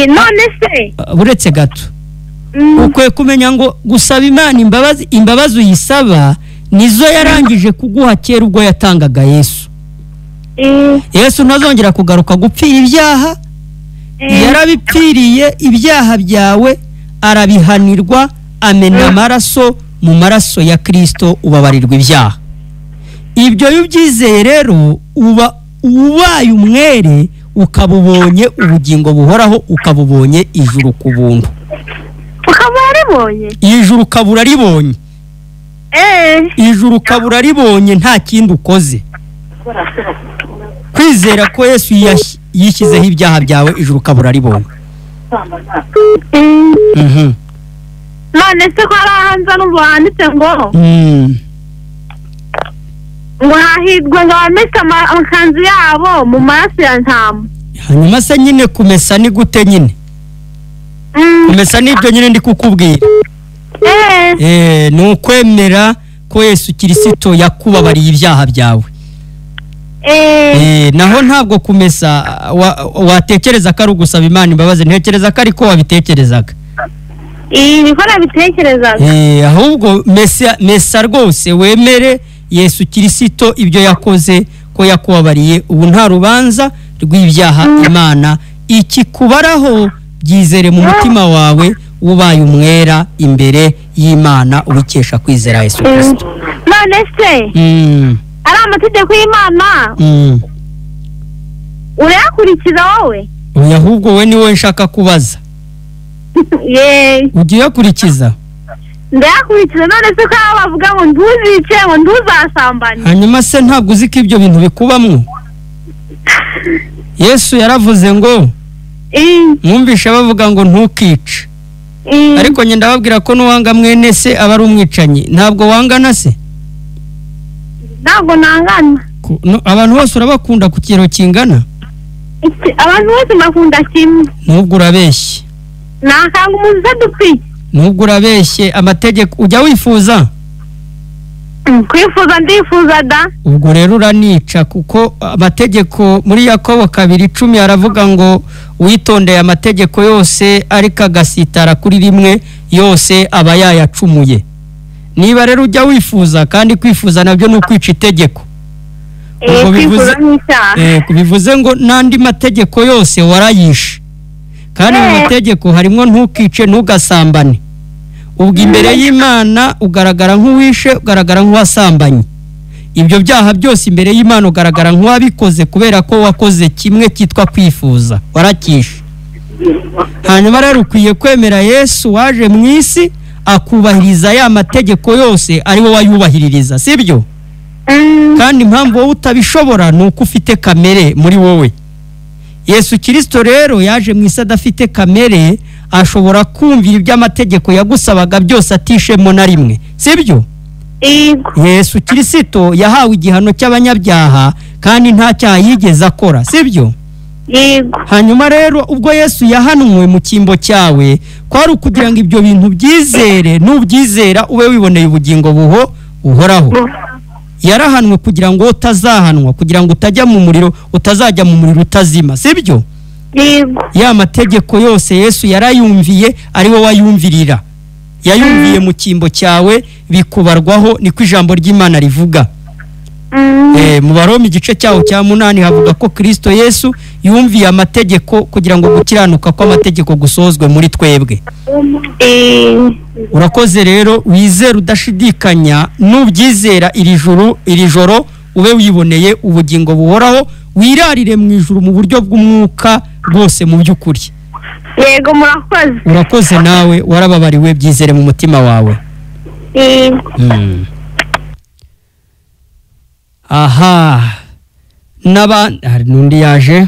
None se uretse gato, ukwiye kumenya ngo gusaba Imana imbabazi uyisaba nizo yarangije kuguha kera ubwo yatangaga Yesu. Yesu ntazongera kugaruka gupfira ibyaha, yarabipfiriye ibyaha byawe, arabihanirwa, amena amaraso, mu maraso ya Kristo ubabarirwa ibyaha. Ibyo iyo ubyizeye rero uba ubaye umwere, ukabubonye ubugingo buhoraho, ukabubonye ijuru ku buntu. Ukabaribonye? Ijuru kabura ribonye. Ijuru kabura ribonye nta kindi ukoze. Kwizera ko Yesu yishyizeho ibyaha byawe, ijuru kabura ribonye. None se ko arahanza n'ubuhanditse ngo ngo hahirwa ngo bamese amakanzu yabo mu maraso ya ntama. Hanyuma se nyine kumesa ni gute nyine? Kumesa nibyo nyine ndi kukubwira. Ni ukwemera ko Yesu Kristo yakubabariye ibyaha byawe. Naho ntabwo kumesa watekereza ko ari ugusaba Imana imbabazi, ntekereza ko ariko wabitekerezaga. Niko nabitekerezaga. Ahubwo mesa rwose, wemere Yesu Kristo ibyo yakoze ko yakubabariye, ubu nta rubanza rw'ibyaha Imana ikikubaraho. Byizere mu mutima wawe, ubaye umwera imbere y'Imana ubikesha kwizera Yesu Kristo. None se ari amategeko y'Imana urayakurikiza wowe? Oya, ahubwo we ni wowe nshaka kubaza. Ugiye yakurikiza? Ndayakurikiza. None se ko bavuga ngo ntuzice, ngo ntuzasambane. Hanyuma se ntabwo uzi ko ibyo bintu bikubamwo? Yesu yaravuze ngo mwumvishe bavuga ngo ntukice, ariko njye ndababwira ko nuwanga mwene se aba ari umwicanyi. Ntabwo wangana se? Ntabwo nangana. Abantu bose urabakunda ku kigero kingana? Abantu bose bakunda kimwe. Nubwo urabeshye. Nakanga umuntu adupfike. Nubwo urabeshye. Amategeko ujya wifuza? Kwifuza ndifuza da. Ubwo rero uranica, kuko amategeko muri Yakobo 2:10 aravuga ngo witondeye amategeko yose ariko agasitara kuri rimwe, yose aba yayacumuye. Niba rero ujya wifuza, kandi kwifuza nabyo ni ukwica itegeko. Bivuze ngo n'andi mategeko yose warayishe. Kandi mu mategeko harimo ntukice, ntugasambane. Ubwo imbere y'Imana ugaragara nk'uwishe, ugaragara nk'uwasambanye. Ibyo byaha byose imbere y'Imana ugaragara nk'uwabikoze, kubera ko wakoze kimwe cyitwa kwifuza, warakishe. Hanyuma rero ukwiye kwemera Yesu waje mu isi akubahiriza ya mategeko yose ari wowe wayubahiririza, sibyo? Kandi impamvu wowe utabishobora ni uko ufite kamere muri wowe. Yesu Kristo rero yaje mu isi adafite kamere, ashobora kumvira iby'amategeko yagusabaga byose atishemo na rimwe, sibyo? Yesu Kristo yahawe igihano cy'abanyabyaha, kandi nta cyaha yigeze akora, sibyo? yego hanyuma rero ubwo Yesu yahanwe mu cyimbo cyawe kwari ukugira ngo ibyo bintu byizere nubyizera ube wiboneye ubugingo buhoraho. Yarahanwe kugira ngo utazahanwa, kugira ngo utajya mu muriro, utazajya mu muriro utazima, sibyo? yego Ya mategeko yose Yesu yarayumviye, ari wowe wayumvirira. Yayumviye mu cyimbo cyawe, bikubarwaho, niko ijambo ry'Imana rivuga. Mu Baroma igice cyawo cya 8 havuga ko Kristo Yesu yumviye amategeko kugira ngo gukiranuka kw'amategeko gusozwe muri twebwe. Urakoze rero, wizere udashidikanya, nubyizera iri joro ube wiboneye ubugingo buhoraho, wirarire mu ijuru mu buryo bw'umwuka bwose mu by'ukuri. yego murakoze. Urakoze nawe, warababariwe, byizere mu mutima wawe. Aha, hari n'undi yaje.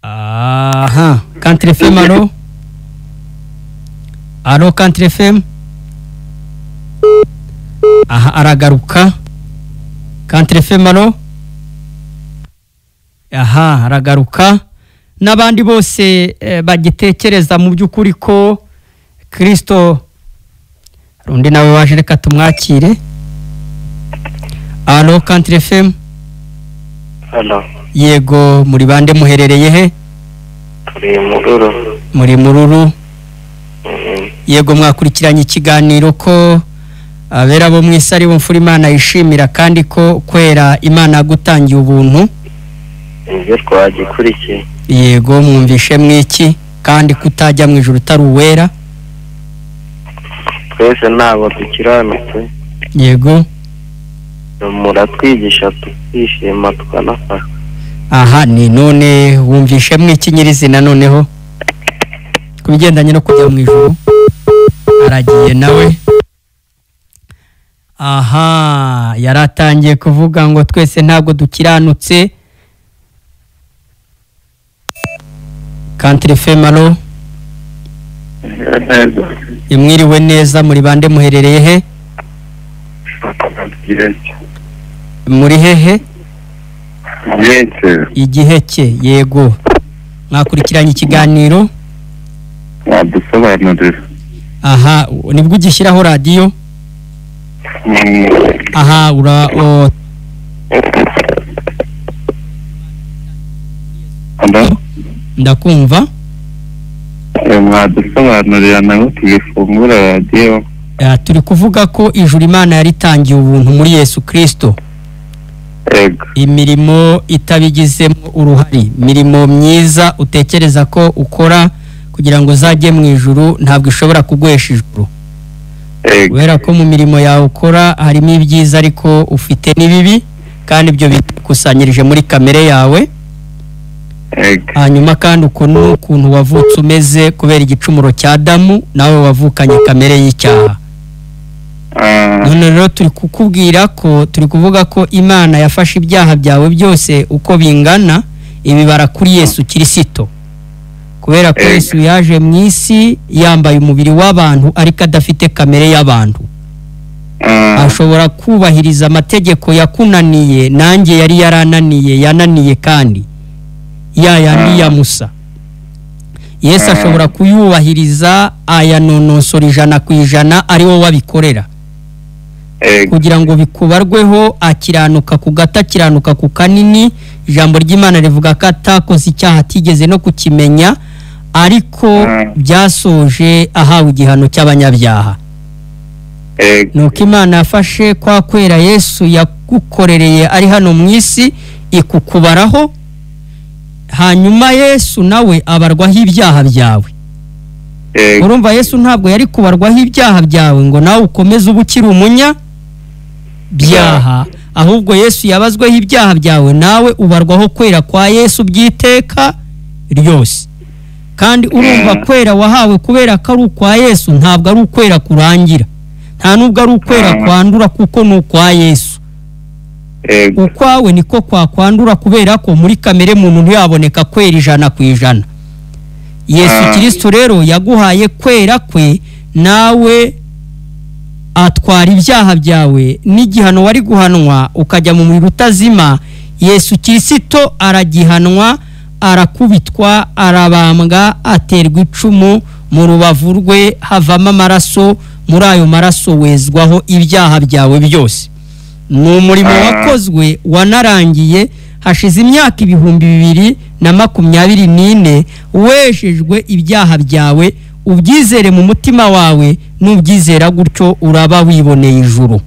Aha, Country FM, alo Country FM. Aha, aragaruka. Country FM, alo. Aha, aragaruka. N'abandi bose bagitekereza mu by'ukuri ko Kristo, rundi nawe waje, reka tumwakire. Alo Country FM. Hello. Yego, muri bande muherereye he? Muri Mururu. Yego, mwakurikiranye ikiganiro ko abera bo mwisari bo mfura Imana yishimira kandi ko kwera Imana yagutangiye ubuntu. Ibyo twagikurikiye. Yego, mwumvishe mwiki kandi kutajya mu ijuru utari uwera? Twese ntabwo dukiranutse. Yego. Muratwigisha tukishima tukanafasha. Aha, ni none wumvishe mwiki nyirizina noneho kubigendanye no kujya mu ijuru? Aragiye nawe. Aha, yaratangiye kuvuga ngo twese ntabwo dukiranutse. Country FM, alo. Imwiriwe neza, muri bande muherereye he? Muri hehe? Igiheke. Yego, mwakurikiranye ikiganiro? Wadusobanurira. Aha, nibwo ugishyiraho radio? Aha, ndakumva. Mwadusobanurira nawe tugifungura radio. Turi kuvuga ko ijuru Imana yaritangiye ubuntu muri Yesu Kristo. Yego. Imirimo itabigizemo uruhari, mirimo myiza utekereza ko ukora kugira ngo uzajye mu ijuru, ntabwo ishobora kugwesha ijuru. Yego. Wera ko mu mirimo yawe ukora harimo ibyiza ariko ufite n'ibibi, kandi ibyo bikusanyirije muri kamere yawe. Hanyuma kandi ukuntu wavutse umeze kubera igicumuro cya Adamu, nawe wavukanye kamere y'icyaha. None rero turi kukubwira ko turi kuvuga ko Imana yafashe ibyaha byawe byose uko bingana ibibara kuri Yesu Kristo, kubera ko Yesu yaje mu isi yambaye umubiri w'abantu ariko adafite kamere y'abantu. Ashobora kubahiriza amategeko yakunaniye, nanjye yari yananiye kandi yandi ya Musa. Yesu ashobora kuyubahiriza ayanonosora 100% ari wo wabikorera, kugira ngo bikubarweho akiranuka ku gata, akiranuka ku kanini. Ijambo ry'Imana rivuga ko atakoze icyaha atigeze no kukimenya, ariko byasoje ahawe igihano cy'abanyabyaha. Nuko Imana yafashe kwa kwera Yesu yagukorereye ari hano mu isi ikukubaraho, hanyuma Yesu nawe abarwaho ibyaha byawe. Urumva Yesu ntabwo yari kubarwaho ibyaha byawe ngo nawe ukomeze ubukira umunya byaha, ahubwo Yesu yabazweho ibyaha byawe, nawe ubarwaho kwera kwa Yesu byiteka ryose. Kandi urumva kwera wahawe kubera ko ari ukwa Yesu, ntabwo ari ukwera kurangira, nta nubwo ari ukwera kwandura, kuko ni ukwa Yesu. Ukwawe niko kwandura kubera ko muri kamere muntu ntiyaboneka kwera 100%. Yesu Kristo rero yaguhaye kwera kwe, nawe atwara ibyaha byawe n'igihano wari guhanwa ukajya mu muriro utazima. Yesu Kristo aragihanwa, arakubitwa, arabambwa, aterwa icumu, mu rubavu rwe havamo amaraso, muri ayo maraso wezwaho ibyaha byawe byose. Ni umurimo wakozwe wanarangiye hashize imyaka 2024 wejejwe ibyaha byawe. Ubyizere mu mutima wawe, nubyizera gutyo uraba wiboneye ijuru.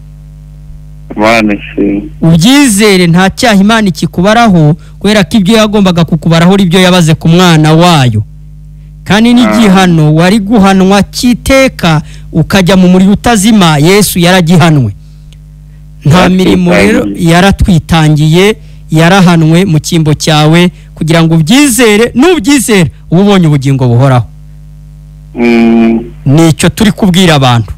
Ubyizere nta cyaha Imana ikikubaraho, kubera ko ibyo yagombaga kukubaraho ibyo yabaze ku mwana wayo. Kandi n'igihano wari guhanwa kiteka ukajya mu muriro utazima, Yesu yaragihanwe. Nta mirimo rero yaratwitangiye, yarahanwe mu cyimbo cyawe kugira ngo ubyizere. Nubyizera ubonye ubugingo buhoraho. Nicyo turi kubwira abantu.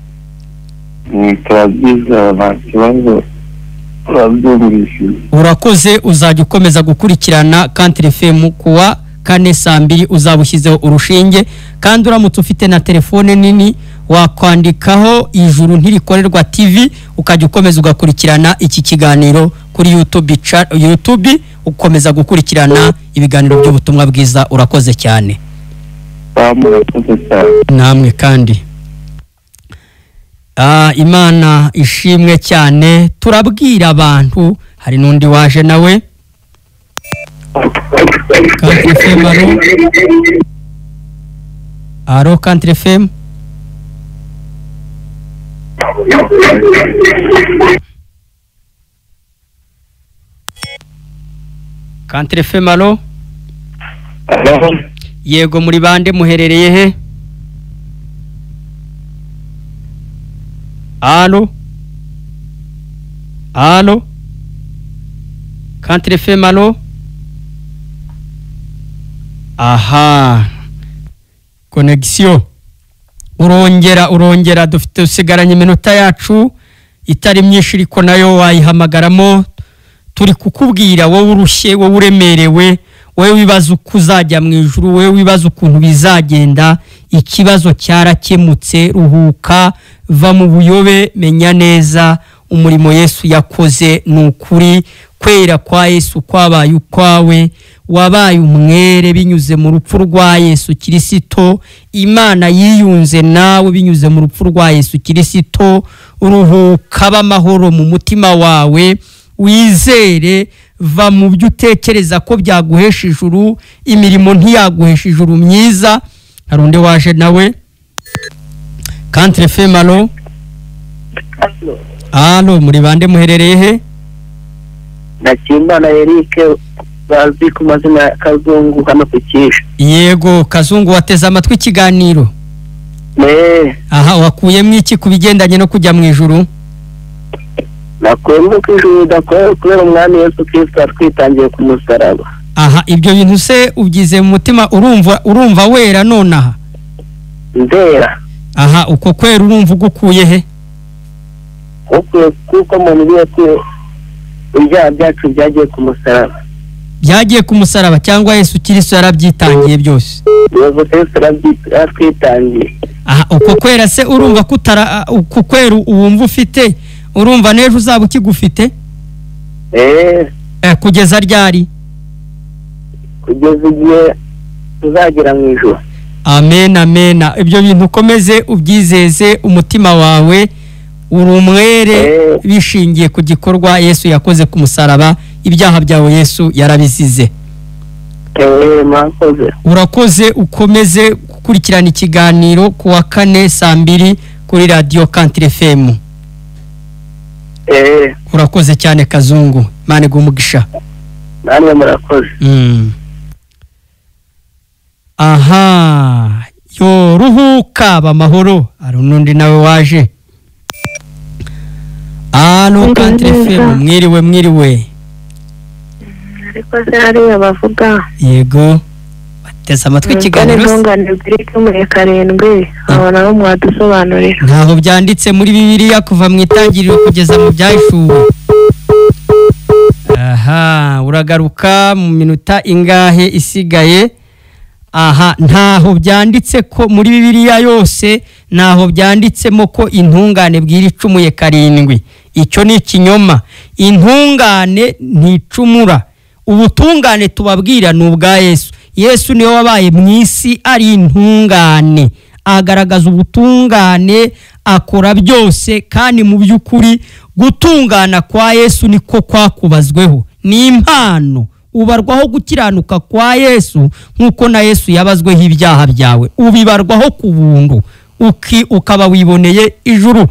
Urakoze, uzajya ukomeza gukurikirana Country FM kuwa 4 saa 2 uzabushyizeho urushinge. Kandi uramutse ufite na telefone nini wakwandikaho Ijuru Ntirikorerwa TV ukajya ukomeza ugakurikirana iki kiganiro kuri YouTube ukomeza gukurikirana ibiganiro by'ubutumwa bwiza. Urakoze cyane. Namwe kandi Imana ishimwe cyane. Turabwira abantu, hari nundi waje nawe. Country FM, alo Country FM. Country FM, alo. Yego, muri bande muherereye he? Alo. Country FM, alo. Aha, connexion. Urongera dufite usigaranye iminota yacu itari myinshi, ariko nayo wayihamagaramo. Turi kukubwira wowe urushye, wowe uremerewe, wowe wibaza uko uzajya mu ijuru, wowe wibaza ukuntu bizagenda. Ikibazo cyarakemutse. Ruhuka, va mu buyobe, menya neza umurimo Yesu yakoze n'ukuri. Kwera kwa Yesu kwabaye ukwawe, wabaye umwere binyuze mu rupfu rwa Yesu Kristo. Imana yiyunze nawe binyuze mu rupfu rwa Yesu Kristo. Uruhuka, b'amahoro mu mutima wawe, wizere, va mu byo utekereza ko byaguhesha ijuru. Imirimo ntiyaguhesha ijuru myiza. Harunde waje nawe. Country FM, alo. Alo, muri bande muherereye he? Nakimbana Eric, bazi ku mazina ya Kazungu hano ku Kisha. Yego, Kazungu, wateze amatwi ikiganiro. Aha, wakuyemo iki kubigendanye no kujya mu ijuru? Nakuyemo ko ijuru dakoye kubera umwami Yesu Kristo atwitangiye ku musaraba. Aha, ibyo bintu se ubyize mu mutima, urumva wera nonaha? Ndera. Aha, uko kwera urumva ugukuye he? Kuko mu biye ko ibyaha byacu byagiye ku musaraba. Byagiye ku musaraba cyangwa Yesu Kristo yarabyitangiye byose? Yesu Kristo yarabyitangiye. Aha, uko kwera se urumva kutara uko kwera uwumva ufite, urumva nejo uzaba ukigufite? Kugeza ryari? Kugeza igihe tuzagera mu ijuru. Amen, amen. Ibyo bintu ukomeze ubyizeze umutima wawe. Urumwere bishingiye ku gikorwa Yesu yakoze ku musaraba. Ibyaha byawe Yesu yarabisize. Urakoze, ukomeze gukurikirana ikiganiro kuwa 4 saa 2 kuri Radio Country FM. Urakoze cyane Kazungu, Imana igumugisha. Namwe murakoze. Aha, yo ruhuka, b'amahoro. Ari nundi nawe waje. Alo Country FM, mwiriwe. Ariko zari abavuga. Yego, bateze amatwi ikiganiro. Ntungane biri muri 7 abana bo mwadusobanurira. Ntaho byanditse muri Bibiliya kuva mu itangiriro kugeza mu byahishuwe. Aha, uragaruka mu minota ingahe isigaye? aha ntaho byanditse ko muri Bibiliya yose ntaho byanditsemo ko intungane bwira icumuye karindwi. Icyo ni ikinyoma. Intungane nticumura. Ubutungane tubabwira ni ubwa Yesu. Yesu niwe wabaye mu isi ari intungane, agaragaza ubutungane, akora byose, kandi mu by'ukuri gutungana kwa Yesu niko kwakubazweho. Ni impano, ubarwaho gukiranuka kwa Yesu nkuko na Yesu yabazweho ibyaha byawe, ubibarwaho ku buntu, ukaba wiboneye ijuru.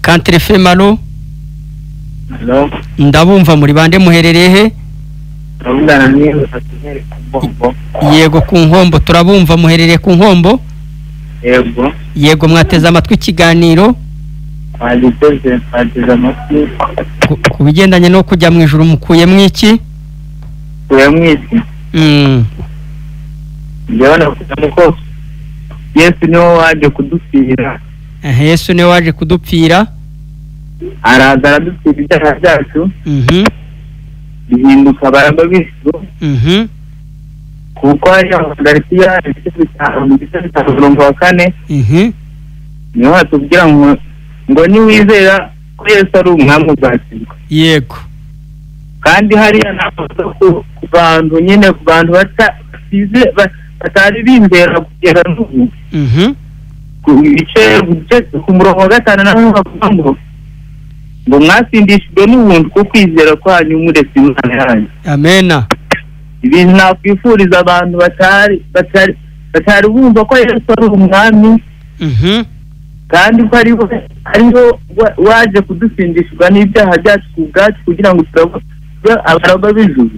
Kantere Femalo, ndabumva muri bande, muherereye he? Yego ku Nkombo, turabumva, muherereye ku Nkombo? Yego mwateze amatwi ikiganiro? twateze amatwi ku bigendanye no kujya mu ijuru, mukuyemo iki? kuyemo isi. Ndabona ko Yesu niwe waje kudupfira. Yesu niwe waje kudupfira, araza aradupfira ibyaha byacu, bihinduka baramba b'ijuru. Kuko hari Galatiya 5:4 niho hatubwira ngo niwizera ko Yesu ari umwami uzakizwa. Yego. Kandi hariya ntabwo ku bantu nyine, ku bantu batari bizera kugera n'ubu. Ku bice ku murongo wa 5 naho havuga ngo mwasindishijwe n'ubuntu ko kwizera kwanyu muretse Imana yanyu. Amena. Ibintu nakwifuriza abantu batari bumva ko Yesu ari umwami, kandi ko ariho waje kudusindishwa n'ibyaha byacu ku bwacu kugira ngo turabe abaragwa b'ijuru.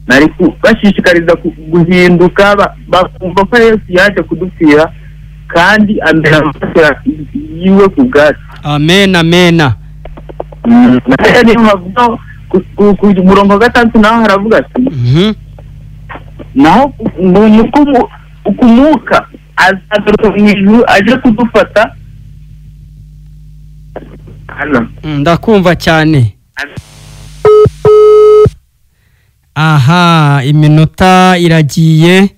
Nari bashishikariza guhinduka, bakumva ko Yesu yaje kudupfira kandi amera amasera yiwe ku bwacu. Amen, amena. Niyo mpamvu ku murongo wa 6 naho haravuga ati naho ngo ukumuka azagaruka mu ijuru aje kudufata. Ndakumva cyane. Aha, iminota iragiye.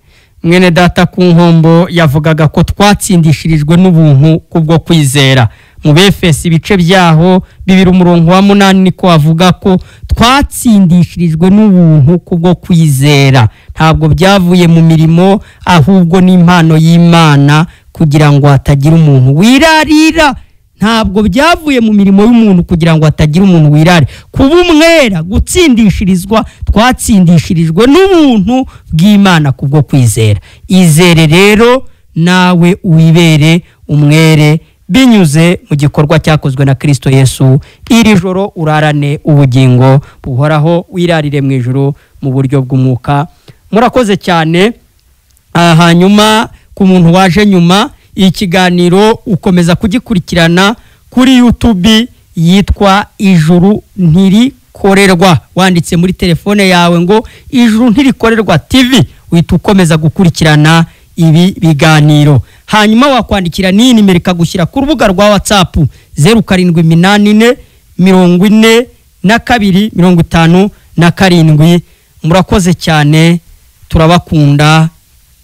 Mwene data ku Nkombo yavugaga ko twatsindishirijwe n'ubuntu kubwo kwizera. Mu Befesi ibice byaho 2:8 niko avuga ko twatsindishirijwe n'ubuntu kubwo kwizera. Ntabwo byavuye mu mirimo, ahubwo ni impano y'Imana kugira ngo hatagira umuntu wirarira. Ntabwo byavuye mu mirimo y'umuntu kugira ngo hatagira umuntu wirare. Kuba umwera, gutsindishirizwa, twatsindishirijwe n'ubuntu bw'Imana kubwo kwizera. Izere rero nawe wibere umwere binyuze mu gikorwa cyakozwe na Kristo Yesu. Iri joro urarane ubugingo buhoraho, wirarire mu ijuru mu buryo bw'umwuka. Murakoze cyane. Hanyuma ku muntu waje nyuma, ikiganiro ukomeza kugikurikirana kuri YouTube yitwa Ijuru Ntirikorerwa. Wanditse muri telefone yawe ngo Ijuru Ntirikorerwa TV, uhita ukomeza gukurikirana ibi biganiro. Hanyuma wakwandikira ni nimero ikagushyira ku rubuga rwa WhatsApp 0784425257. Murakoze cyane, turabakunda,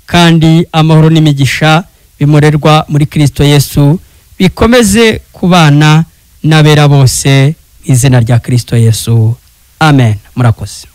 kandi amahoro n'imigisha bimurerwa muri Kristo Yesu bikomeze kubana n'abera bose, izina rya Kristo Yesu. Amen. Murakoze.